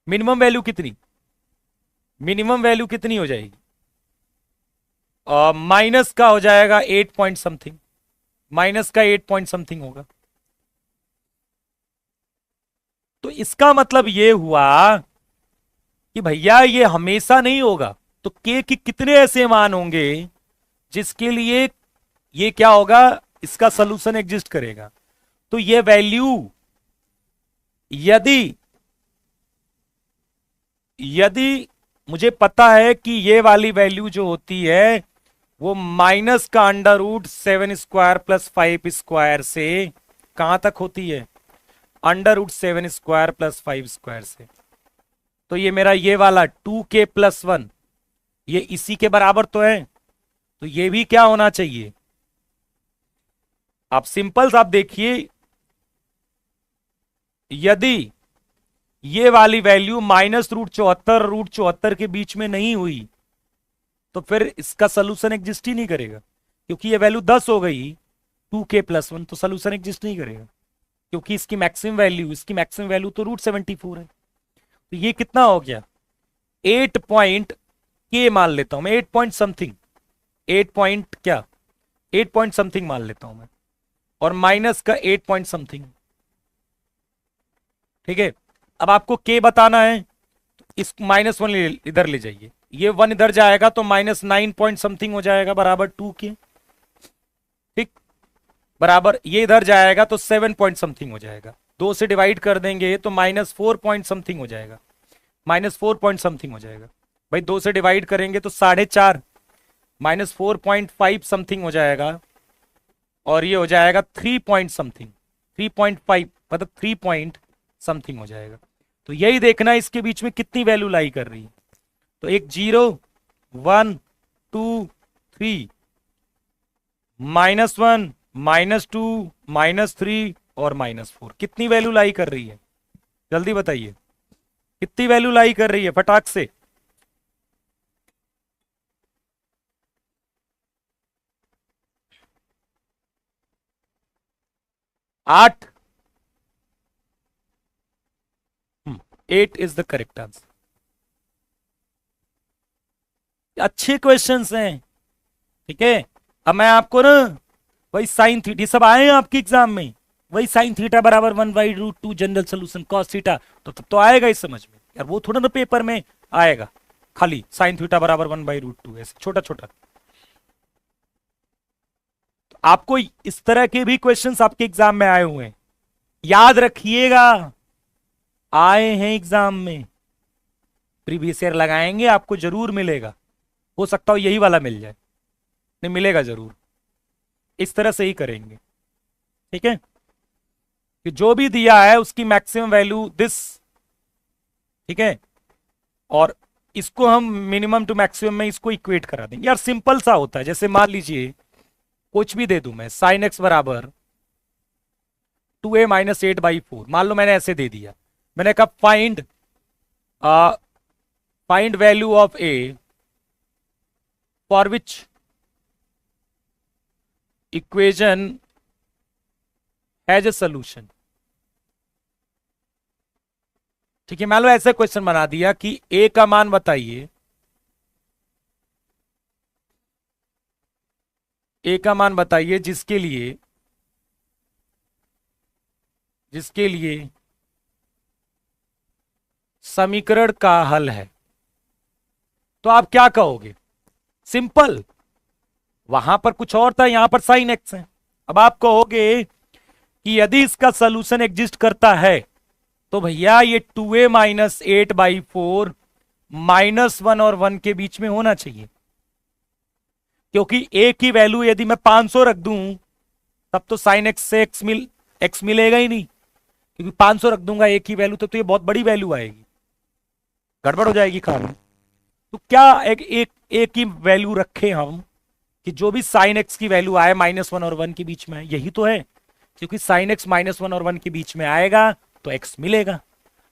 मिनिमम वैल्यू कितनी, मिनिमम वैल्यू कितनी हो जाएगी, माइनस का हो जाएगा 8 पॉइंट समथिंग, माइनस का 8 पॉइंट समथिंग होगा। तो इसका मतलब ये हुआ कि भैया ये हमेशा नहीं होगा। तो के की कितने ऐसे मान होंगे जिसके लिए ये क्या होगा, इसका सलूशन एग्जिस्ट करेगा। तो ये वैल्यू यदि यदि मुझे पता है कि ये वाली वैल्यू जो होती है वो माइनस का √7² + 5² से कहां तक होती है, √7² + 5² से। तो ये मेरा ये वाला 2k + 1 ये इसी के बराबर तो है, तो ये भी क्या होना चाहिए। आप सिंपल आप देखिए, यदि ये वाली वैल्यू -√74 √74 के बीच में नहीं हुई तो फिर इसका सोल्यूशन एग्जिस्ट ही नहीं करेगा, क्योंकि ये वैल्यू 10 हो गई 2k + 1, तो सोल्यूशन एग्जिस्ट नहीं करेगा, क्योंकि इसकी मैक्सिमम वैल्यू तो √74 है। तो ये कितना हो गया, 8 पॉइंट के मान लेता हूं मैं, 8 पॉइंट समथिंग, 8 पॉइंट क्या, 8 पॉइंट समथिंग मान लेता हूं मैं, और माइनस का 8 पॉइंट समथिंग, ठीक है। अब आपको के बताना है तो इस -1 इधर ले जाइए, ये 1 इधर जाएगा तो -9 पॉइंट समथिंग हो जाएगा बराबर 2 के, ठीक, बराबर ये इधर जाएगा तो 7 पॉइंट समथिंग हो जाएगा, 2 से डिवाइड कर देंगे तो -4 पॉइंट समथिंग हो जाएगा, -4 पॉइंट समथिंग हो जाएगा। भाई 2 से डिवाइड करेंगे तो 4.5, -4.5 समथिंग हो जाएगा, और ये हो जाएगा 3 पॉइंट समथिंग, 3.5 मतलब 3 पॉइंट समथिंग हो जाएगा। तो यही देखना इसके बीच में कितनी वैल्यू लाई कर रही है। तो एक 0 1 2 3, -1 -2 -3 और -4, कितनी वैल्यू लाई कर रही है, जल्दी बताइए कितनी वैल्यू लाई कर रही है फटाक से। 8, 8 इज द करेक्ट आंसर। अच्छे क्वेश्चंस हैं, ठीक है। अब मैं आपको ना वही साइन थीटा सब आए हैं आपके एग्जाम में, वही साइन थीटा बराबर 1/√2 जनरल सोल्यूशन कॉस थीटा, तो तब तो आएगा इस समझ में यार, वो थोड़ा ना पेपर में आएगा खाली साइन थीटा बराबर 1/√2 ऐसे छोटा छोटा। तो आपको इस तरह के भी क्वेश्चंस आपके एग्जाम में आए हुए हैं, याद रखिएगा, आए हैं एग्जाम में। प्रीवियस ईयर लगाएंगे आपको जरूर मिलेगा, हो सकता हो यही वाला मिल जाए, नहीं मिलेगा जरूर। इस तरह से ही करेंगे, ठीक है, कि जो भी दिया है उसकी मैक्सिमम वैल्यू दिस, ठीक है, और इसको हम मिनिमम टू मैक्सिमम में इसको इक्वेट करा देंगे। यार सिंपल सा होता है, जैसे मान लीजिए कुछ भी दे दूं मैं, साइन एक्स बराबर 2a-8/4, मान लो मैंने ऐसे दे दिया, मैंने कहा find value of A for which equation has a solution. ठीक है, मान लो ऐसे क्वेश्चन बना दिया कि ए का मान बताइए, ए का मान बताइए जिसके लिए समीकरण का हल है, तो आप क्या कहोगे? सिंपल, वहां पर कुछ और था, यहां पर साइन एक्स है। अब आप कहोगे कि यदि इसका सॉल्यूशन एग्जिस्ट करता है तो भैया ये 2a-8/4 -1 और 1 के बीच में होना चाहिए, क्योंकि a की वैल्यू यदि मैं 500 रख दूं तब तो साइन एक्स से एक्स मिलेगा ही नहीं, क्योंकि 500 रख दूंगा a की वैल्यू तो ये बहुत बड़ी वैल्यू आएगी, गड़बड़ हो जाएगी काम। तो क्या एक की वैल्यू रखे हम कि जो भी साइन एक्स की वैल्यू आए -1 और 1 के बीच में, यही तो है, क्योंकि साइन एक्स -1 और 1 के बीच में आएगा तो एक्स मिलेगा,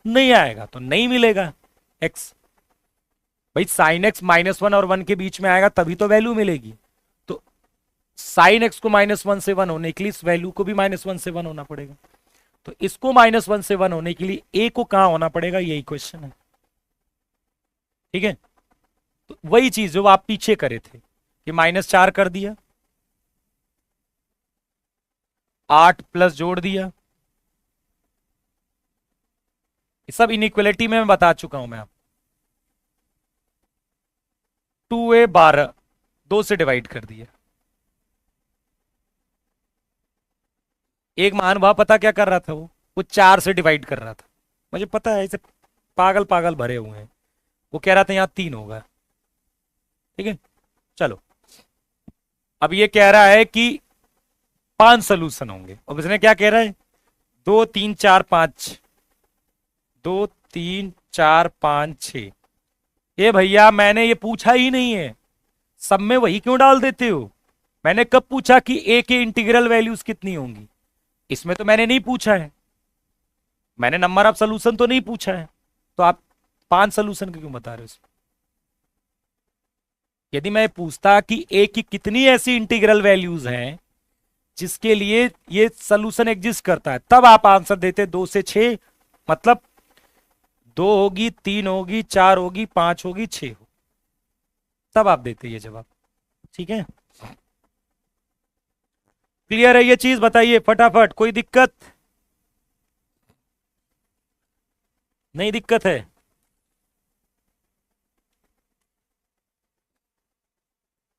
नहीं आएगा तो नहीं मिलेगा एक्स। भाई साइन एक्स -1 और 1 के बीच में आएगा तभी तो वैल्यू मिलेगी, तो साइन एक्स को -1 से 1 होने के लिए इस वैल्यू को भी -1 से 1 होना पड़ेगा, तो इसको -1 से 1 होने के लिए ए को कहां होना पड़ेगा, यही क्वेश्चन है। ठीक है, तो वही चीज जो आप पीछे करे थे कि -4 कर दिया, 8 प्लस जोड़ दिया, ये सब इनइक्वलिटी में मैं बता चुका हूं मैं आप। 2a 12 2 से डिवाइड कर दिया। एक महानुभाव पता क्या कर रहा था, वो 4 से डिवाइड कर रहा था, मुझे पता है, ऐसे पागल पागल भरे हुए हैं, वो कह रहा था यहां 3 होगा। ठीक है, चलो अब ये कह रहा है कि 5 सोल्यूशन होंगे, और इसने क्या कह रहा है, 2 3 4 5, 2 3 4 5 6। ये भैया मैंने ये पूछा ही नहीं है, सब में वही क्यों डाल देते हो? मैंने कब पूछा कि ए के इंटीग्रल वैल्यूज कितनी होंगी? इसमें तो मैंने नहीं पूछा है, मैंने नंबर ऑफ सोल्यूशन तो नहीं पूछा है, तो आप 5 सोल्यूशन क्यों बता रहे हो? यदि मैं पूछता कि ए की कितनी ऐसी इंटीग्रल वैल्यूज हैं जिसके लिए ये सोल्यूशन एग्जिस्ट करता है, तब आप आंसर देते 2 से 6, मतलब 2 होगी, 3 होगी, 4 होगी, 5 होगी, 6 होगी, तब आप देते ये जवाब। ठीक है, क्लियर है ये चीज? बताइए फटाफट, कोई दिक्कत? नहीं दिक्कत है?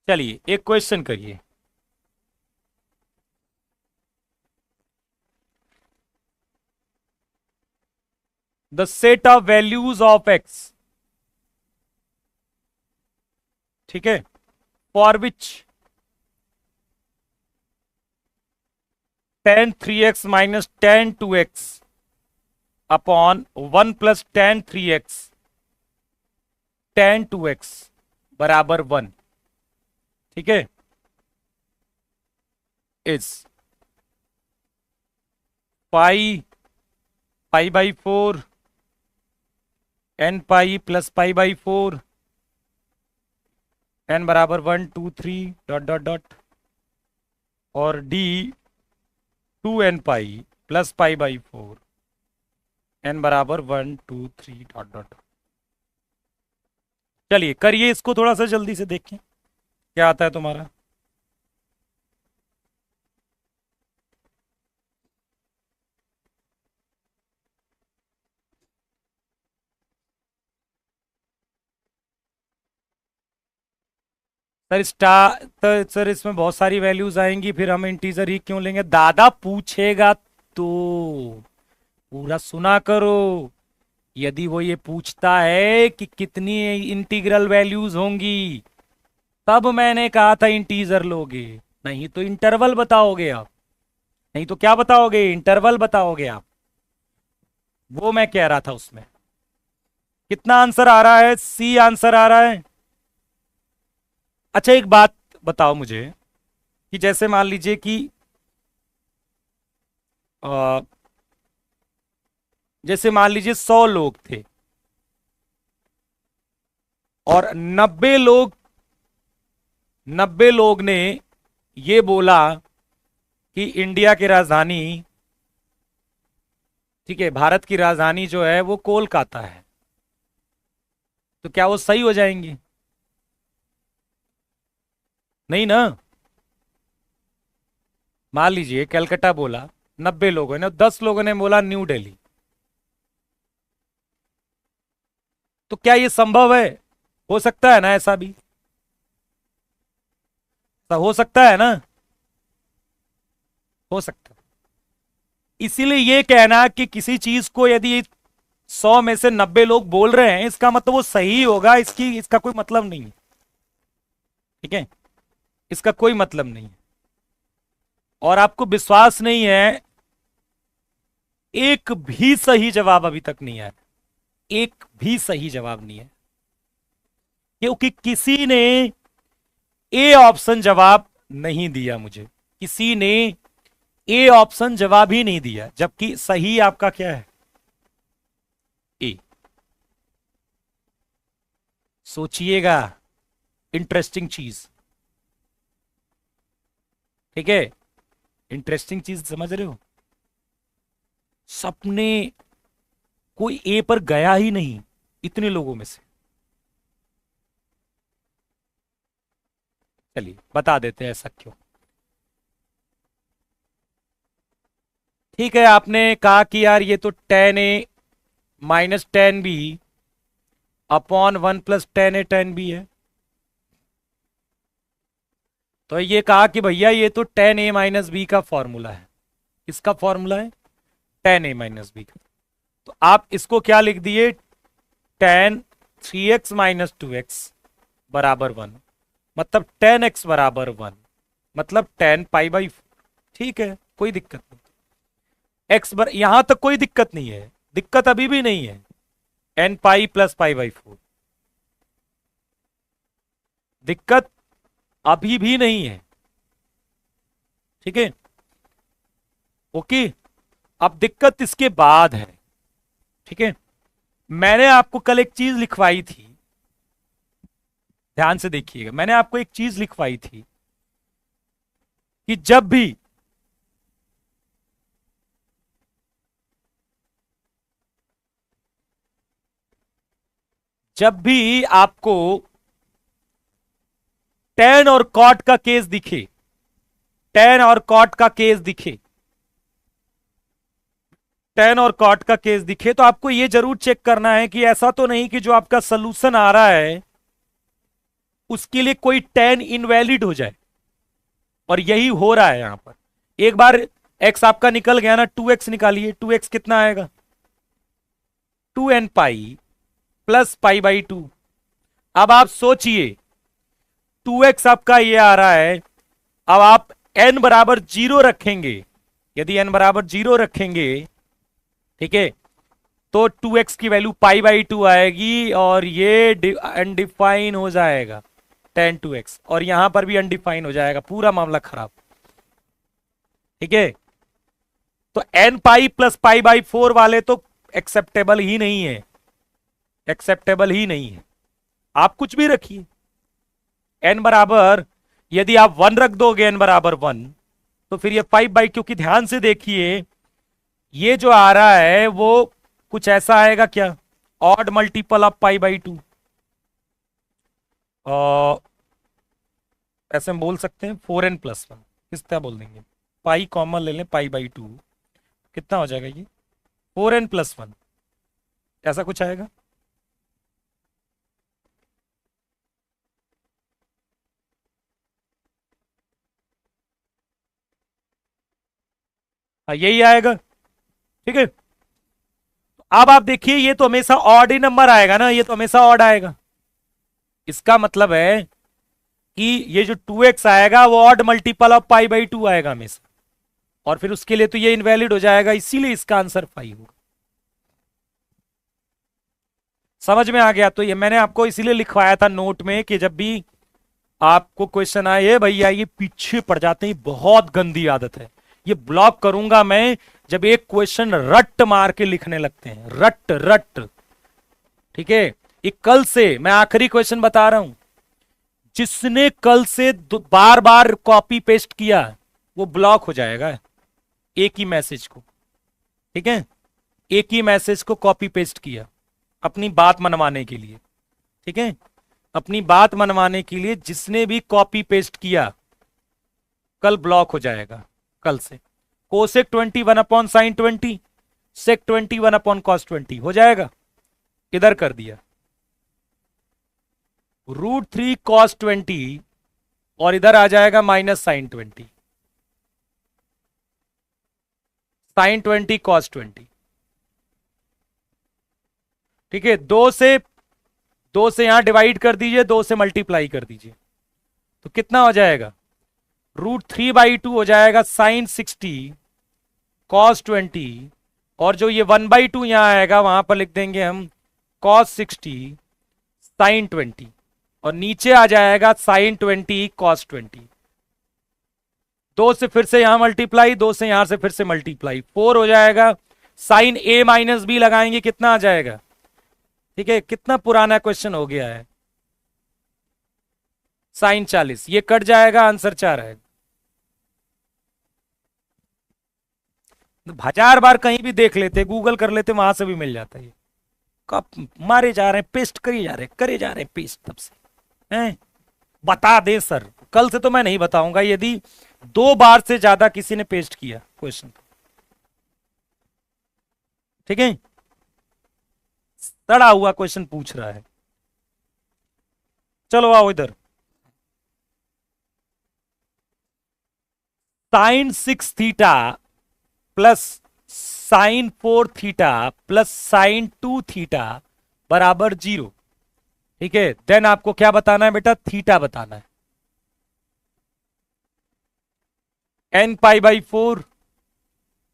चलिए एक क्वेश्चन करिए। The set of values of x, ठीक है, for which tan 3x minus tan 2x upon 1 plus tan 3x tan 2x बराबर 1, ठीक है, इज पाई/4 n पाई प्लस पाई/4 n बराबर 1 2 3 डॉट डॉट डॉट, और d 2n पाई प्लस पाई/4 n बराबर 1 2 3 डॉट डॉट। चलिए करिए इसको थोड़ा सा जल्दी से, देखें क्या आता है तुम्हारा। सर तो सर इसमें बहुत सारी वैल्यूज आएंगी, फिर हम इंटीजर ही क्यों लेंगे? दादा पूछेगा तो पूरा सुना करो, यदि वो ये पूछता है कि कितनी इंटीग्रल वैल्यूज होंगी, तब मैंने कहा था इंटीजर लोगे, नहीं तो इंटरवल बताओगे आप। नहीं तो क्या बताओगे, इंटरवल बताओगे आप। वो मैं कह रहा था उसमें। कितना आंसर आ रहा है, सी आंसर आ रहा है। अच्छा एक बात बताओ मुझे, कि जैसे मान लीजिए कि अ, जैसे मान लीजिए 100 लोग थे और 90 लोग ने ये बोला कि इंडिया की राजधानी, ठीक है, भारत की राजधानी जो है वो कोलकाता है, तो क्या वो सही हो जाएंगी? नहीं ना। मान लीजिए कलकत्ता बोला, 90 लोगों ने, 10 लोगों ने बोला न्यू दिल्ली, तो क्या ये संभव है? हो सकता है ना ऐसा भी? तो हो सकता है ना, हो सकता है। इसीलिए ये कहना कि किसी चीज को यदि 100 में से 90 लोग बोल रहे हैं, इसका मतलब वो सही होगा, इसका कोई मतलब नहीं है। ठीक है, इसका कोई मतलब नहीं है। और आपको विश्वास नहीं है, एक भी सही जवाब अभी तक नहीं आया। एक भी सही जवाब नहीं है, क्योंकि किसी ने ए ऑप्शन जवाब नहीं दिया मुझे। किसी ने ए ऑप्शन जवाब ही नहीं दिया, जबकि सही आपका क्या है, ए। सोचिएगा, इंटरेस्टिंग चीज। ठीक है, इंटरेस्टिंग चीज समझ रहे हो। सपने कोई ए पर गया ही नहीं इतने लोगों में से। चलिए बता देते हैं ऐसा क्यों। ठीक है, आपने कहा कि यार ये तो 10a - 10b upon 1 + 10a 10b है। तो ये कहा कि भैया ये तो 10a - b का फॉर्मूला है। किसका फॉर्मूला है? 10a - b का। तो आप इसको क्या लिख दिए, 10 3x - 2x बराबर 1, मतलब 10x बराबर 1, मतलब 10 π/4। ठीक है, कोई दिक्कत नहीं। यहां तक कोई दिक्कत नहीं है, दिक्कत अभी भी नहीं है। n + π/4 दिक्कत अभी भी नहीं है। ठीक है, ओके। अब दिक्कत इसके बाद है। ठीक है, मैंने आपको कल एक चीज लिखवाई थी, ध्यान से देखिएगा। मैंने आपको एक चीज लिखवाई थी कि जब भी आपको टेन और कॉट का केस दिखे, टेन और कॉट का केस दिखे, टेन और कॉट का केस दिखे, तो आपको यह जरूर चेक करना है कि ऐसा तो नहीं कि जो आपका सोल्यूशन आ रहा है उसके लिए कोई टेन इनवैलिड हो जाए। और यही हो रहा है यहां पर। एक बार एक्स आपका निकल गया ना, 2x निकालिए। 2x कितना आएगा, 2n + π/2। अब आप सोचिए, 2x आपका ये आ रहा है। अब आप n बराबर 0 रखेंगे, यदि n बराबर 0 रखेंगे, ठीक है, तो 2x की वैल्यू π/2 आएगी और ये अनडिफाइन हो जाएगा 10 2x, और यहां पर भी अनडिफाइन हो जाएगा, पूरा मामला खराब। ठीक है, तो n + π/4 वाले तो एक्सेप्टेबल ही नहीं है, एक्सेप्टेबल ही नहीं है। आप कुछ भी रखिए, n बराबर, यदि आप 1 रख दोगे n बराबर 1, तो फिर ये 5/, क्योंकि ध्यान से देखिए ये जो आ रहा है वो कुछ ऐसा आएगा क्या, ऑड मल्टीपल ऑफ π/2। ऐसे हम बोल सकते हैं 4n+1, किस तरह बोल देंगे, पाई कॉमन ले लें, π/2 कितना हो जाएगा ये, 4n+1, ऐसा कुछ आएगा। हाँ यही आएगा। ठीक है, तो अब आप देखिए ये तो हमेशा ऑड ही नंबर आएगा ना, ये तो हमेशा ऑड आएगा। इसका मतलब है कि ये जो 2x आएगा वो ऑड मल्टीपल ऑफ π/2 आएगा हमेशा, और फिर उसके लिए तो ये इनवैलिड हो जाएगा, इसीलिए इसका आंसर 5 होगा। समझ में आ गया? तो ये मैंने आपको इसीलिए लिखवाया था नोट में कि जब भी आपको क्वेश्चन आए भैया ये पीछे पड़ जाते हैं, बहुत गंदी आदत है, ये ब्लॉक करूंगा मैं जब एक क्वेश्चन रट मार के लिखने लगते हैं, रट रट। ठीक है, ये कल से मैं आखिरी क्वेश्चन बता रहा हूं, जिसने कल से बार बार कॉपी पेस्ट किया वो ब्लॉक हो जाएगा एक ही मैसेज को। ठीक है, एक ही मैसेज को कॉपी पेस्ट किया अपनी बात मनवाने के लिए। ठीक है, अपनी बात मनवाने के लिए जिसने भी कॉपी पेस्ट किया कल ब्लॉक हो जाएगा कल से। कोसेक 21 अपॉन साइन 20, सेक 21 अपॉन कॉस 20 हो जाएगा, इधर कर दिया √3 cos 20 और इधर आ जाएगा माइनस साइन 20, साइन 20 cos 20। ठीक है, दो से यहां डिवाइड कर दीजिए, 2 से मल्टीप्लाई कर दीजिए, तो कितना हो जाएगा √3/2 हो जाएगा साइन 60 cos 20, और जो ये 1/2 यहां आएगा वहां पर लिख देंगे हम cos 60 साइन 20, और नीचे आ जाएगा साइन 20 cos 20। 2 से फिर से यहां मल्टीप्लाई, 2 से यहां से फिर से मल्टीप्लाई, 4 हो जाएगा। साइन A माइनस B लगाएंगे, कितना आ जाएगा? ठीक है, कितना पुराना क्वेश्चन हो गया है, साइन 40, ये कट जाएगा, आंसर 4 आएगा। 1000 बार कहीं भी देख लेते, गूगल कर लेते, वहां से भी मिल जाता है। कब मारे जा रहे हैं, पेस्ट करे जा रहे हैं, करे जा रहे हैं पेस्ट, तब से हैं? बता दे सर, कल से तो मैं नहीं बताऊंगा यदि 2 बार से ज्यादा किसी ने पेस्ट किया क्वेश्चन। ठीक है, सड़ा हुआ क्वेश्चन पूछ रहा है। चलो आओ इधर, sine 6 theta plus sine 4 theta plus sine 2 theta बराबर 0। ठीक है, देन आपको क्या बताना है बेटा? थीटा बताना है। n π/4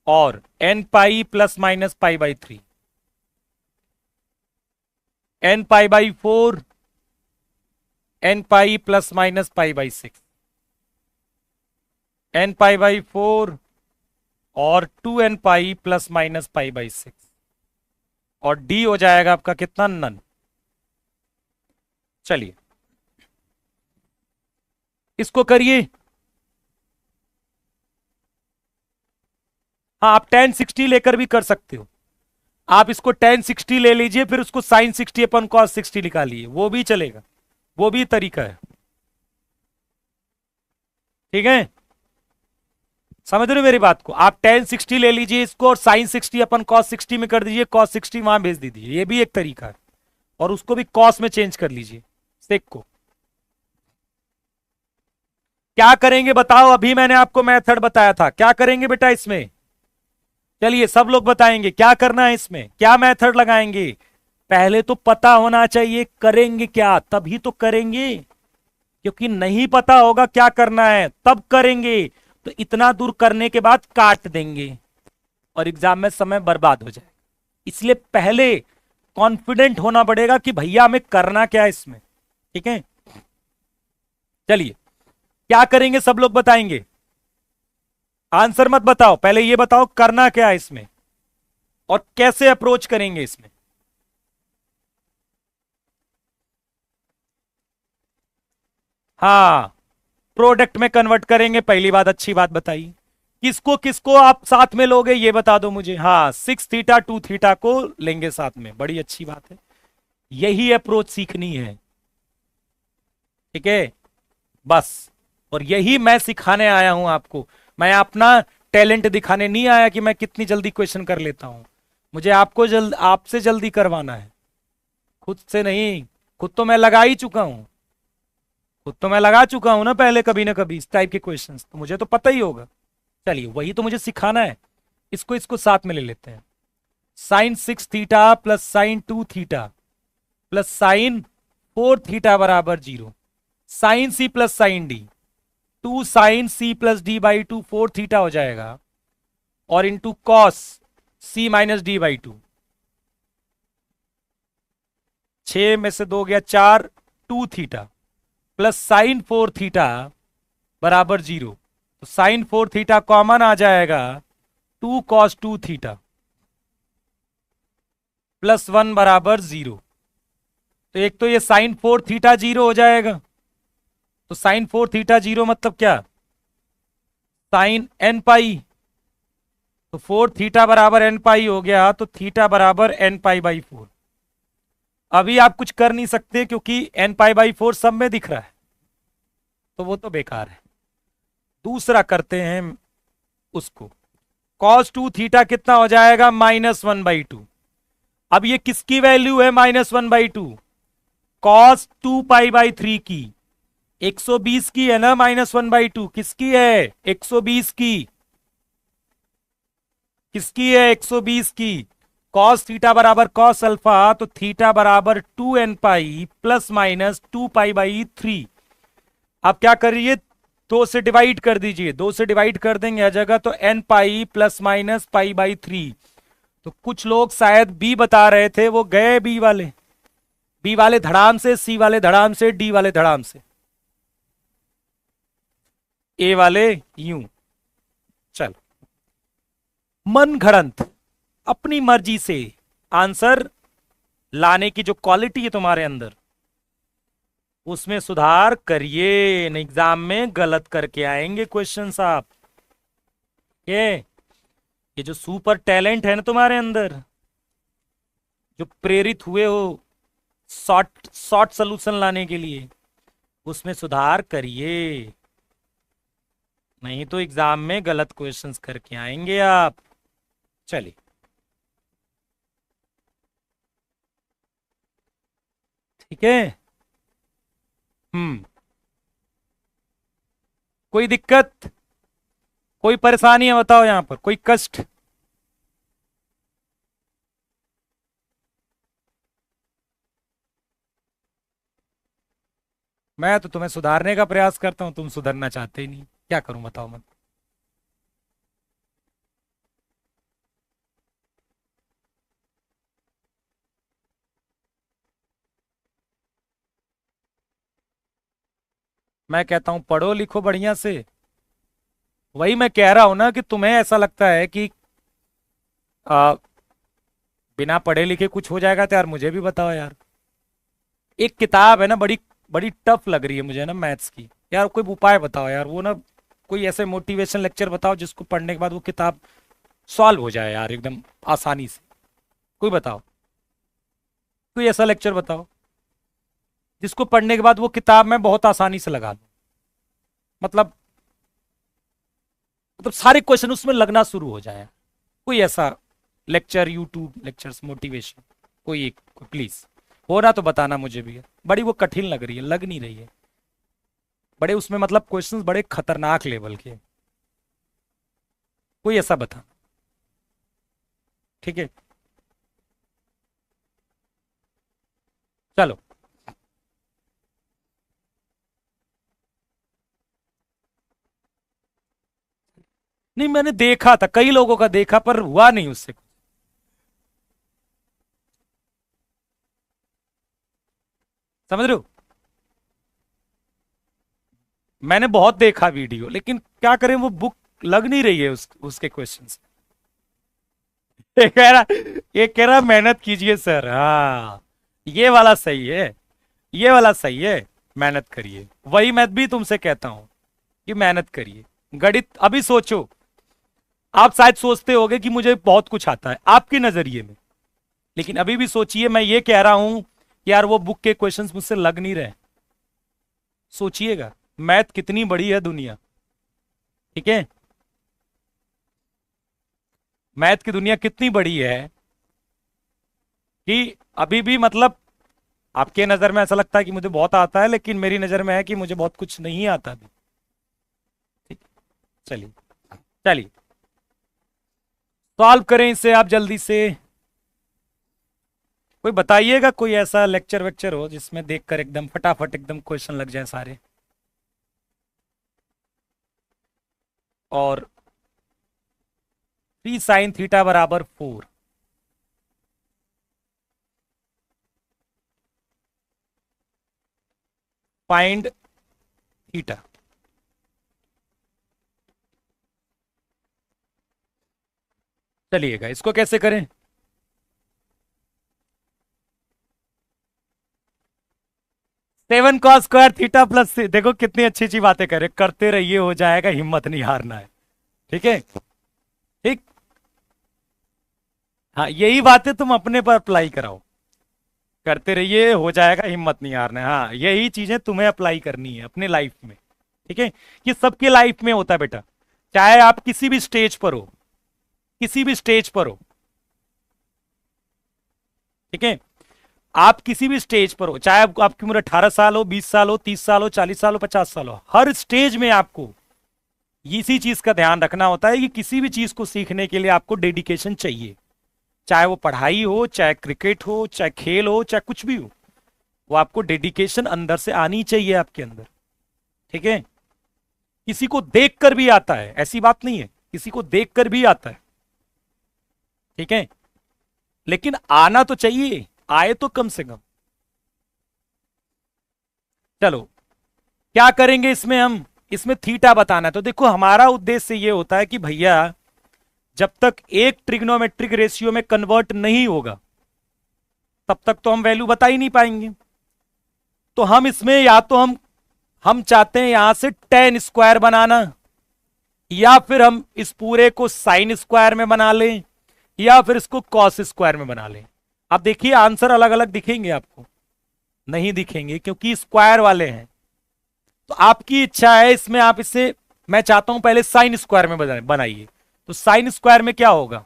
और n π plus minus π/3, n π/4 n π plus minus π/6, n π/4 और 2n π प्लस माइनस π/6, और d हो जाएगा आपका कितना? नन। चलिए इसको करिए। हाँ, आप tan 60 लेकर भी कर सकते हो, आप इसको tan 60 ले लीजिए, फिर उसको sin 60 अपन cos 60 निकालिए, वो भी चलेगा, वो भी तरीका है। ठीक है, समझ रहे हो मेरी बात को? आप tan 60 ले लीजिए इसको, और sin 60 अपन cos 60 में कर दीजिए, cos 60 वहां भेज दीजिए, ये भी एक तरीका है। और उसको भी cos में चेंज कर लीजिए, सेक को। क्या करेंगे बताओ? अभी मैंने आपको मेथड बताया था, क्या करेंगे बेटा इसमें? चलिए सब लोग बताएंगे क्या करना है इसमें, क्या मेथड लगाएंगे? पहले तो पता होना चाहिए करेंगे क्या, तभी तो करेंगे, क्योंकि नहीं पता होगा क्या करना है तब करेंगे तो इतना दूर करने के बाद काट देंगे और एग्जाम में समय बर्बाद हो जाएगा। इसलिए पहले कॉन्फिडेंट होना पड़ेगा कि भैया हमें करना क्या है इसमें। ठीक है, चलिए क्या करेंगे सब लोग बताएंगे, आंसर मत बताओ, पहले ये बताओ करना क्या है इसमें और कैसे अप्रोच करेंगे इसमें। हाँ, प्रोडक्ट में कन्वर्ट करेंगे, पहली बात, अच्छी बात बताई। किसको किसको आप साथ में लोगे ये बता दो मुझे। हाँ, 6 थीटा 2 थीटा को लेंगे साथ में, बड़ी अच्छी बात है, यही अप्रोच सीखनी है। ठीक है, बस, और यही मैं सिखाने आया हूं आपको। मैं अपना टैलेंट दिखाने नहीं आया कि मैं कितनी जल्दी क्वेश्चन कर लेता हूं, मुझे आपको आपसे जल्दी करवाना है, खुद से नहीं। खुद तो मैं लगा ही चुका हूं, खुद तो मैं लगा चुका हूं ना पहले कभी ना कभी इस टाइप के क्वेश्चंस, तो मुझे तो पता ही होगा। चलिए वही तो मुझे सिखाना है, इसको साथ में ले लेते हैं। Sine 6 theta plus sine 2 theta plus sine 4 theta बराबर 0। Sine C plus sine D, 2 sine C plus D by 2 4 theta हो जाएगा, और into cos C minus D by 2, 6 में से 2 गया 4, 2 थीटा प्लस साइन 4 थीटा बराबर 0। तो साइन 4 थीटा कॉमन आ जाएगा, 2 कॉस 2 थीटा प्लस 1 बराबर 0। तो एक तो ये साइन 4 थीटा 0 हो जाएगा, तो साइन 4 थीटा 0 मतलब क्या, साइन एन पाई, तो 4 थीटा बराबर एन पाई हो गया, तो थीटा बराबर एन पाई बाई 4। अभी आप कुछ कर नहीं सकते क्योंकि एन पाई बाई 4 सब में दिख रहा है, तो वो तो बेकार है। दूसरा करते हैं उसको, cos 2 थीटा कितना हो जाएगा, -1/2। अब ये किसकी वैल्यू है, -1/2, cos 2 पाई बाई 3 की, 120 की है ना, -1/2 किसकी है, 120 की, किसकी है, 120 की। cos थीटा बराबर cos अल्फा, तो थीटा बराबर 2n pi plus minus 2 pi by 3। आप क्या करिए, 2 से डिवाइड कर दीजिए, 2 से डिवाइड कर देंगे हर जगह, तो n pi plus minus pi by 3। तो कुछ लोग शायद बी बता रहे थे, वो गए बी वाले धड़ाम से, सी वाले धड़ाम से, डी वाले धड़ाम से, ए वाले यूं। चल, मन घड़ंत अपनी मर्जी से आंसर लाने की जो क्वालिटी है तुम्हारे अंदर, उसमें सुधार करिए, एग्जाम में गलत करके आएंगे क्वेश्चंस आप। ये जो सुपर टैलेंट है ना तुम्हारे अंदर, जो प्रेरित हुए हो शॉर्ट सॉल्यूशन लाने के लिए, उसमें सुधार करिए, नहीं तो एग्जाम में गलत क्वेश्चंस करके आएंगे आप। चलिए, ठीक है। कोई दिक्कत, कोई परेशानी है बताओ, यहां पर कोई कष्ट? मैं तो तुम्हें सुधारने का प्रयास करता हूं, तुम सुधरना चाहते ही नहीं, क्या करूं बताओ मैं। मैं कहता हूं पढ़ो लिखो बढ़िया से। वही मैं कह रहा हूं ना कि तुम्हें ऐसा लगता है कि आ, बिना पढ़े लिखे कुछ हो जाएगा, तो यार मुझे भी बताओ यार। एक किताब है ना, बड़ी बड़ी टफ लग रही है मुझे ना, मैथ्स की, यार कोई उपाय बताओ यार, वो ना कोई ऐसे मोटिवेशन लेक्चर बताओ जिसको पढ़ने के बाद वो किताब सॉल्व हो जाए यार एकदम आसानी से। कोई बताओ, कोई ऐसा लेक्चर बताओ जिसको पढ़ने के बाद वो किताब में बहुत आसानी से लगा दो, मतलब सारे क्वेश्चन उसमें लगना शुरू हो जाए। कोई ऐसा लेक्चर, यूट्यूब लेक्चर्स, मोटिवेशन, कोई एक प्लीज हो रहा तो बताना मुझे भी। बड़ी वो कठिन लग रही है, लग नहीं रही है, बड़े उसमें मतलब क्वेश्चंस बड़े खतरनाक लेवल के, कोई ऐसा बता, ठीक है। चलो, नहीं मैंने देखा था, कई लोगों का देखा, पर हुआ नहीं उससे। समझ रहे हो, मैंने बहुत देखा वीडियो, लेकिन क्या करें वो बुक लग नहीं रही है उसके क्वेश्चंस। ये कह रहा मेहनत कीजिए सर, हाँ ये वाला सही है, ये वाला सही है, मेहनत करिए। वही मैं भी तुमसे कहता हूं कि मेहनत करिए। गणित अभी सोचो, आप शायद सोचते होगे कि मुझे बहुत कुछ आता है आपके नजरिए में, लेकिन अभी भी सोचिए, मैं ये कह रहा हूं कि यार वो बुक के क्वेश्चंस मुझसे लग नहीं रहे। सोचिएगा मैथ कितनी बड़ी है दुनिया, ठीक है, मैथ की दुनिया कितनी बड़ी है कि अभी भी मतलब आपके नजर में ऐसा लगता है कि मुझे बहुत आता है, लेकिन मेरी नजर में है कि मुझे बहुत कुछ नहीं आता अभी। ठीक, चलिए चलिए सॉल्व करें इसे आप जल्दी से। कोई बताइएगा, कोई ऐसा लेक्चर वेक्चर हो जिसमें देखकर एकदम फटाफट एकदम क्वेश्चन लग जाए सारे। और 3 साइन थीटा बराबर 4। Find theta. चलिएगा, इसको कैसे करें? Seven cos square theta plus, देखो कितनी अच्छी अच्छी बातें करे, करते रहिए, हो जाएगा, हिम्मत नहीं हारना है। ठीक है, ठीक। हाँ, यही बातें तुम अपने पर अप्लाई कराओ, करते रहिए, हो जाएगा, हिम्मत नहीं हारना है। हाँ, यही चीजें तुम्हें अप्लाई करनी है अपने लाइफ में। ठीक है, कि सबके लाइफ में होता है बेटा, चाहे आप किसी भी स्टेज पर हो, किसी भी स्टेज पर हो। ठीक है, आप किसी भी स्टेज पर हो, चाहे आपकी उम्र 18 साल हो, 20 साल हो, 30 साल हो, 40 साल हो, 50 साल हो, हर स्टेज में आपको इसी चीज का ध्यान रखना होता है कि किसी भी चीज को सीखने के लिए आपको डेडिकेशन चाहिए। चाहे वो पढ़ाई हो, चाहे क्रिकेट हो, चाहे खेल हो, चाहे कुछ भी हो, वो आपको डेडिकेशन अंदर से आनी चाहिए आपके अंदर। ठीक है, किसी को देखकर भी आता है, ऐसी बात नहीं है, किसी को देखकर भी आता है। ठीक है, लेकिन आना तो चाहिए, आए तो कम से कम। चलो, क्या करेंगे इसमें हम? इसमें थीटा बताना है। तो देखो, हमारा उद्देश्य ये होता है कि भैया जब तक एक ट्रिग्नोमेट्रिक रेशियो में कन्वर्ट नहीं होगा तब तक तो हम वैल्यू बता ही नहीं पाएंगे। तो हम इसमें या तो हम चाहते हैं यहां से टेन स्क्वायर बनाना, या फिर हम इस पूरे को साइन स्क्वायर में बना लें, या फिर इसको कॉस स्क्वायर में बना लें। अब देखिए, आंसर अलग अलग दिखेंगे आपको, नहीं दिखेंगे क्योंकि स्क्वायर वाले हैं। तो आपकी इच्छा है, इसमें आप इसे, मैं चाहता हूं पहले साइन स्क्वायर में बनाइए। तो साइन स्क्वायर में क्या होगा?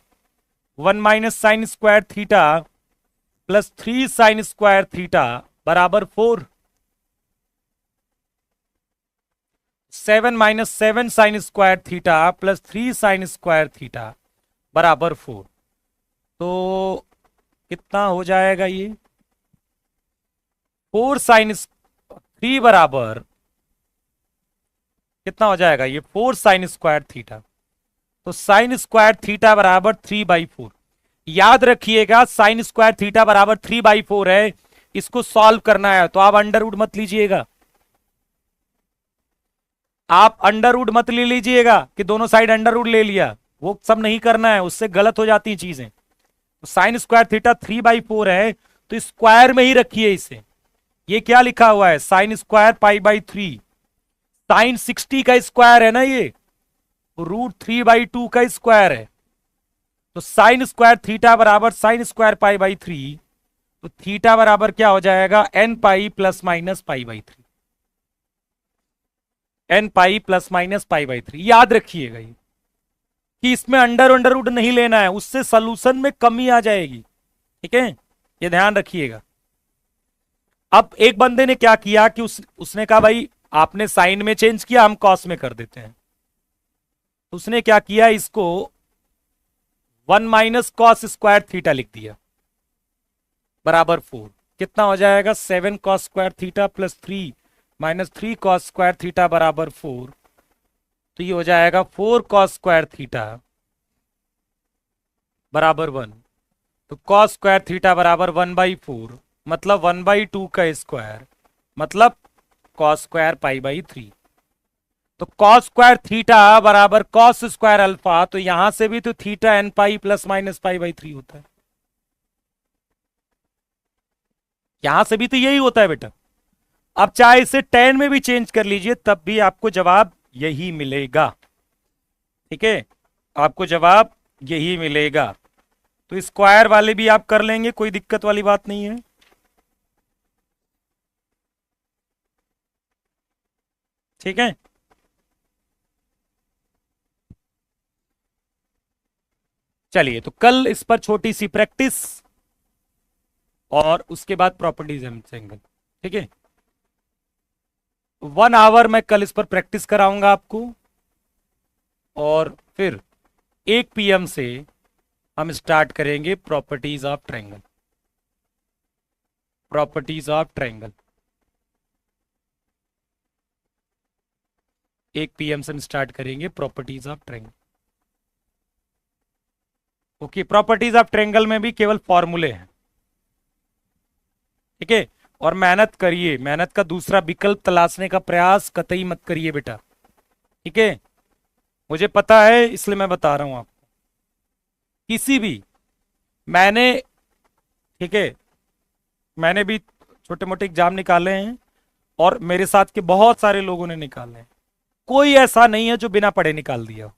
1 - sin² theta plus 3 sin² theta बराबर 4। 7 - 7 sin² theta plus 3 sin² theta बराबर 4। तो कितना हो जाएगा ये? 4 sin3 बराबर कितना हो जाएगा ये? 4 sin² थीटा। तो sin² थीटा बराबर 3/4। याद रखिएगा, sin² थीटा बराबर 3/4 है। इसको सॉल्व करना है तो आप अंडर रूट मत लीजिएगा, आप अंडर रूट मत ले लीजिएगा कि दोनों साइड अंडर रूट ले लिया, वो सब नहीं करना है, उससे गलत हो जाती चीजें। तो sin² थीटा 3/4 है, तो स्क्वायर में ही रखिए इसे। ये क्या लिखा हुआ है? sin² π/3। साइन 60 का स्क्वायर है ना ये, √3/2 का स्क्वायर है। तो sin² थीटा बराबर sin² π/3। तो थीटा बराबर क्या हो जाएगा? n π ± π/3। n π ± π/3। याद रखिएगा ये कि इसमें अंडर रूट नहीं लेना है, उससे सॉल्यूशन में कमी आ जाएगी। ठीक है, ये ध्यान रखिएगा। अब एक बंदे ने क्या किया कि उसने कहा भाई आपने साइन में चेंज किया, हम कॉस में कर देते हैं। उसने क्या किया, इसको 1 - cos² थीटा लिख दिया बराबर 4। कितना हो जाएगा? 7 cos² theta plus 3 - 3 cos² theta बराबर 4। तो ये हो जाएगा 4 cos² थीटा बराबर 1। तो cos² थीटा बराबर 1/4, मतलब 1/2 का स्क्वायर, मतलब cos² π/3। तो cos² थीटा बराबर cos² अल्फा। तो यहां से भी तो थीटा n π ± π/3 होता है, यहां से भी तो यही होता है बेटा। अब चाहे इसे 10 में भी चेंज कर लीजिए, तब भी आपको जवाब यही मिलेगा। ठीक है, आपको जवाब यही मिलेगा। तो स्क्वायर वाले भी आप कर लेंगे, कोई दिक्कत वाली बात नहीं है। ठीक है, चलिए, तो कल इस पर छोटी सी प्रैक्टिस और उसके बाद प्रॉपर्टीज समझेंगे। ठीक है, 1 आवर मैं कल इस पर प्रैक्टिस कराऊंगा आपको, और फिर 1 PM से हम स्टार्ट करेंगे properties of triangle. Properties of triangle. 1 PM से हम स्टार्ट करेंगे properties of triangle. Okay, properties of triangle में भी केवल फॉर्मूले हैं, ठीक है। और मेहनत करिए, मेहनत का दूसरा विकल्प तलाशने का प्रयास कतई मत करिए बेटा, ठीक है। मुझे पता है इसलिए मैं बता रहा हूं आपको। किसी भी मैंने, ठीक है, मैंने भी छोटे मोटे एग्जाम निकाले हैं और मेरे साथ के बहुत सारे लोगों ने निकाले हैं। कोई ऐसा नहीं है जो बिना पढ़े निकाल दिया,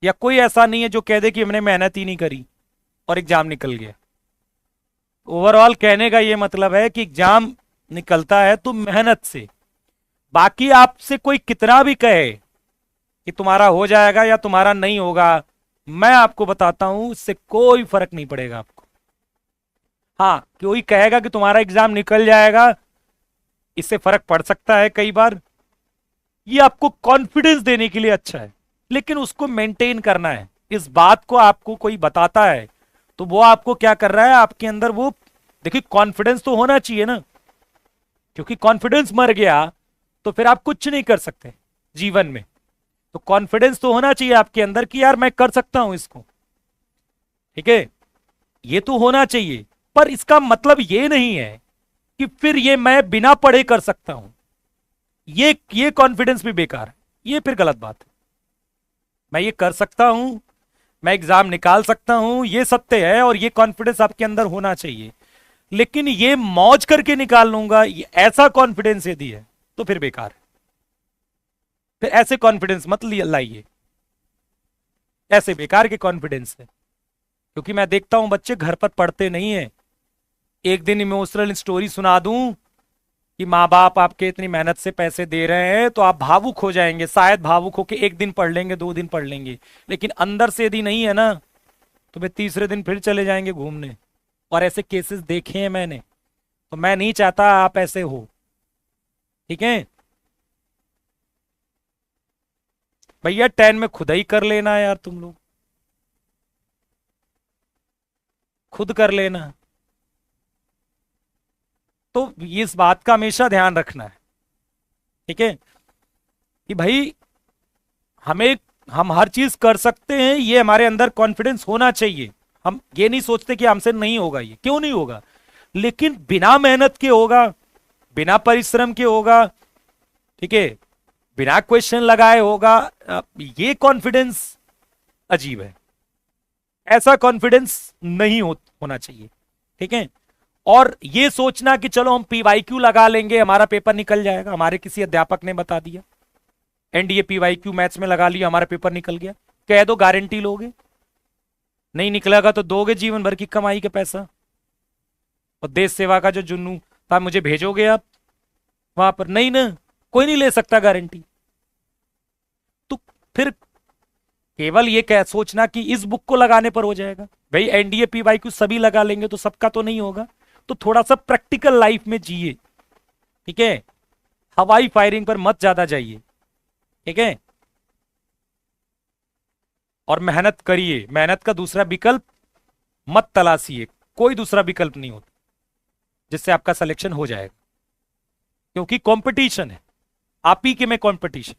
या कोई ऐसा नहीं है जो कह दे कि हमने मेहनत ही नहीं करी और एग्जाम निकल गया। ओवरऑल कहने का ये मतलब है कि एग्जाम निकलता है तो मेहनत से। बाकी आपसे कोई कितना भी कहे कि तुम्हारा हो जाएगा या तुम्हारा नहीं होगा, मैं आपको बताता हूं इससे कोई फर्क नहीं पड़ेगा आपको। हाँ, कोई कहेगा कि तुम्हारा एग्जाम निकल जाएगा, इससे फर्क पड़ सकता है कई बार, ये आपको कॉन्फिडेंस देने के लिए अच्छा है, लेकिन उसको मेंटेन करना है। इस बात को आपको कोई बताता है तो वो आपको क्या कर रहा है, आपके अंदर वो, देखिए कॉन्फिडेंस तो होना चाहिए ना, क्योंकि कॉन्फिडेंस मर गया तो फिर आप कुछ नहीं कर सकते जीवन में। तो कॉन्फिडेंस तो होना चाहिए आपके अंदर कि यार मैं कर सकता हूं इसको, ठीक है, ये तो होना चाहिए। पर इसका मतलब ये नहीं है कि फिर ये मैं बिना पढ़े कर सकता हूं, ये कॉन्फिडेंस भी बेकार है, ये फिर गलत बात है। मैं ये कर सकता हूं, मैं एग्जाम निकाल सकता हूं, ये सत्य है, और ये कॉन्फिडेंस आपके अंदर होना चाहिए। लेकिन ये मौज करके निकाल लूंगा, ऐसा कॉन्फिडेंस यदि है तो फिर बेकार है। फिर ऐसे कॉन्फिडेंस मत लाइए, ऐसे बेकार के कॉन्फिडेंस है। क्योंकि मैं देखता हूं बच्चे घर पर पढ़ते नहीं है। एक दिन इमोशनल स्टोरी सुना दूं कि माँ बाप आपके इतनी मेहनत से पैसे दे रहे हैं तो आप भावुक हो जाएंगे, शायद भावुक होके 1 दिन पढ़ लेंगे, 2 दिन पढ़ लेंगे, लेकिन अंदर से यदि नहीं है ना तो वे तीसरे दिन फिर चले जाएंगे घूमने। और ऐसे केसेस देखे हैं मैंने, तो मैं नहीं चाहता आप ऐसे हो, ठीक है भैया। 10 में खुद ही कर लेना यार, तुम लोग खुद कर लेना। तो इस बात का हमेशा ध्यान रखना है, ठीक है, कि भाई हमें, हम हर चीज कर सकते हैं, ये हमारे अंदर कॉन्फिडेंस होना चाहिए। हम ये नहीं सोचते कि हमसे नहीं होगा, ये क्यों नहीं होगा, लेकिन बिना मेहनत के होगा, बिना परिश्रम के होगा, ठीक है, बिना क्वेश्चन लगाए होगा। ये कॉन्फिडेंस अजीब है, ऐसा कॉन्फिडेंस नहीं होना चाहिए, ठीक है। और ये सोचना कि चलो हम पीवाईक्यू लगा लेंगे हमारा पेपर निकल जाएगा, हमारे किसी अध्यापक ने बता दिया एनडीए पीवाईक्यू मैथ्स में लगा लिया हमारा पेपर निकल गया, कह दो गारंटी लोगे, नहीं निकलेगा तो दोगे जीवन भर की कमाई का पैसा। और देश सेवा का जो जुन्नू था, मुझे भेजोगे आप वहां पर, नहीं ना, कोई नहीं ले सकता गारंटी। तो फिर केवल ये क्या सोचना कि इस बुक को लगाने पर हो जाएगा, भाई एनडीए पीवाईक्यू सभी लगा लेंगे तो सबका तो नहीं होगा। तो थोड़ा सा प्रैक्टिकल लाइफ में जिए, ठीक है, हवाई फायरिंग पर मत ज्यादा जाइए, ठीक है। और मेहनत करिए, मेहनत का दूसरा विकल्प मत तलाशिए, कोई दूसरा विकल्प नहीं होता जिससे आपका सिलेक्शन हो जाएगा, क्योंकि कंपटीशन है, आप ही के में कंपटीशन,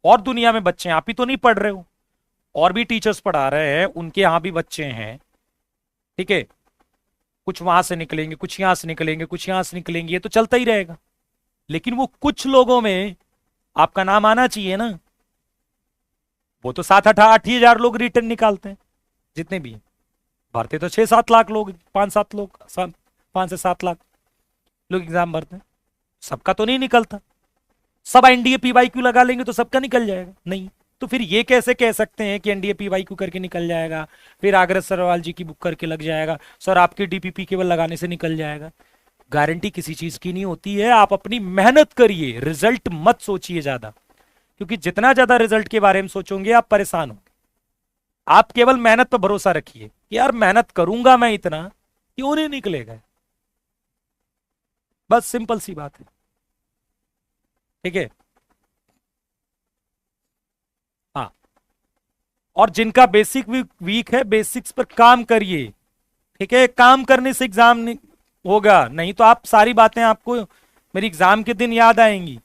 और दुनिया में बच्चे हैं, आप ही तो नहीं पढ़ रहे हो, और भी टीचर्स पढ़ा रहे हैं, उनके यहां भी बच्चे हैं, ठीक है, कुछ वहां से निकलेंगे, कुछ यहां से निकलेंगे, कुछ यहां से निकलेंगे, ये तो चलता ही रहेगा। लेकिन वो कुछ लोगों में आपका नाम आना चाहिए ना। वो तो 7-8 हजार लोग रिटर्न निकालते हैं, जितने भी भरते तो 6-7 लाख लोग, 5-7 लोग, 5 से 7 लाख लोग एग्जाम भरते हैं, सबका तो नहीं निकलता। सब एनडीए पीवाईक्यू लगा लेंगे तो सबका निकल जाएगा, नहीं। तो फिर ये कैसे कह सकते हैं कि एनडीए पीवाईक्यू करके निकल जाएगा, फिर आग्रह सरवाल जी की बुक करके लग जाएगा, सर आपकी डीपीपी केवल लगाने से निकल जाएगा। गारंटी किसी चीज की नहीं होती है। आप अपनी मेहनत करिए, रिजल्ट मत सोचिए ज्यादा, क्योंकि जितना ज्यादा रिजल्ट के बारे में सोचोगे आप परेशान होंगे। आप केवल मेहनत पर भरोसा रखिए कि यार मेहनत करूंगा मैं इतना, क्यों नहीं निकलेगा, बस सिंपल सी बात है, ठीक है। हाँ, और जिनका बेसिक वीक है, बेसिक्स पर काम करिए, ठीक है। काम करने से एग्जाम होगा, नहीं तो आप सारी बातें आपको मेरी एग्जाम के दिन याद आएंगी।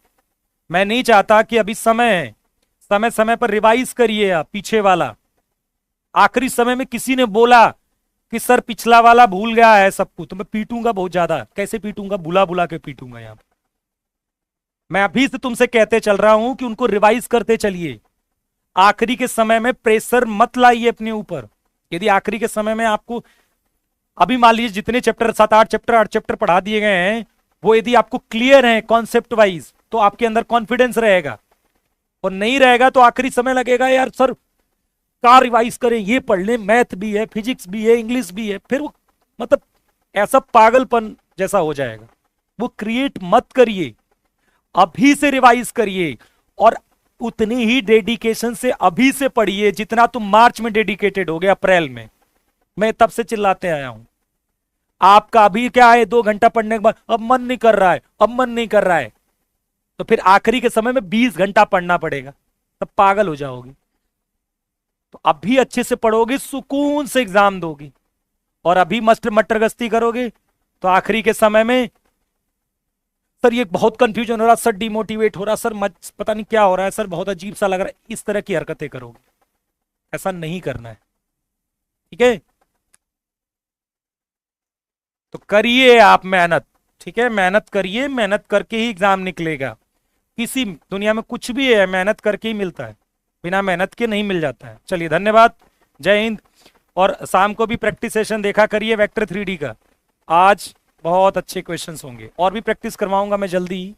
मैं नहीं चाहता कि अभी समय है, समय समय पर रिवाइज करिए आप पीछे वाला। आखिरी समय में किसी ने बोला कि सर पिछला वाला भूल गया है सब कुछ, तो मैं पीटूंगा बहुत ज्यादा। कैसे पीटूंगा? बुला बुला के पीटूंगा यहां। मैं अभी से तुमसे कहते चल रहा हूं कि उनको रिवाइज करते चलिए। आखिरी के समय में प्रेशर मत लाइए अपने ऊपर। यदि आखिरी के समय में आपको अभी मान लीजिए जितने चैप्टर 7 8 चैप्टर 8 चैप्टर पढ़ा दिए गए हैं, वो यदि आपको क्लियर है कॉन्सेप्ट वाइज, तो आपके अंदर कॉन्फिडेंस रहेगा। और नहीं रहेगा तो आखिरी समय लगेगा यार सर का रिवाइज करें, ये पढ़ लें, मैथ भी है, फिजिक्स भी है, इंग्लिश भी है, फिर वो मतलब ऐसा पागलपन जैसा हो जाएगा। वो क्रिएट मत करिए, अभी से रिवाइज करिए। और उतनी ही डेडिकेशन से अभी से पढ़िए जितना तुम मार्च में डेडिकेटेड हो गए, अप्रैल में। मैं तब से चिल्लाते आया हूं। आपका अभी क्या है, 2 घंटा पढ़ने के बाद अब मन नहीं कर रहा है, अब मन नहीं कर रहा है, तो फिर आखिरी के समय में 20 घंटा पढ़ना पड़ेगा, तब पागल हो जाओगे। तो अभी अच्छे से पढ़ोगे, सुकून से एग्जाम दोगे। और अभी मस्त मटरगस्ती करोगे तो आखिरी के समय में सर ये बहुत कंफ्यूजन हो रहा, सर डिमोटिवेट हो रहा, सर पता नहीं क्या हो रहा है, सर बहुत अजीब सा लग रहा है, इस तरह की हरकतें करोगे। ऐसा नहीं करना है, ठीक है? तो करिए आप मेहनत, ठीक है? मेहनत करिए, मेहनत करके ही एग्जाम निकलेगा। किसी दुनिया में कुछ भी है मेहनत करके ही मिलता है, बिना मेहनत के नहीं मिल जाता है। चलिए धन्यवाद, जय हिंद। और शाम को भी प्रैक्टिस सेशन देखा करिए वेक्टर 3D का। आज बहुत अच्छे क्वेश्चंस होंगे, और भी प्रैक्टिस करवाऊंगा मैं जल्दी ही।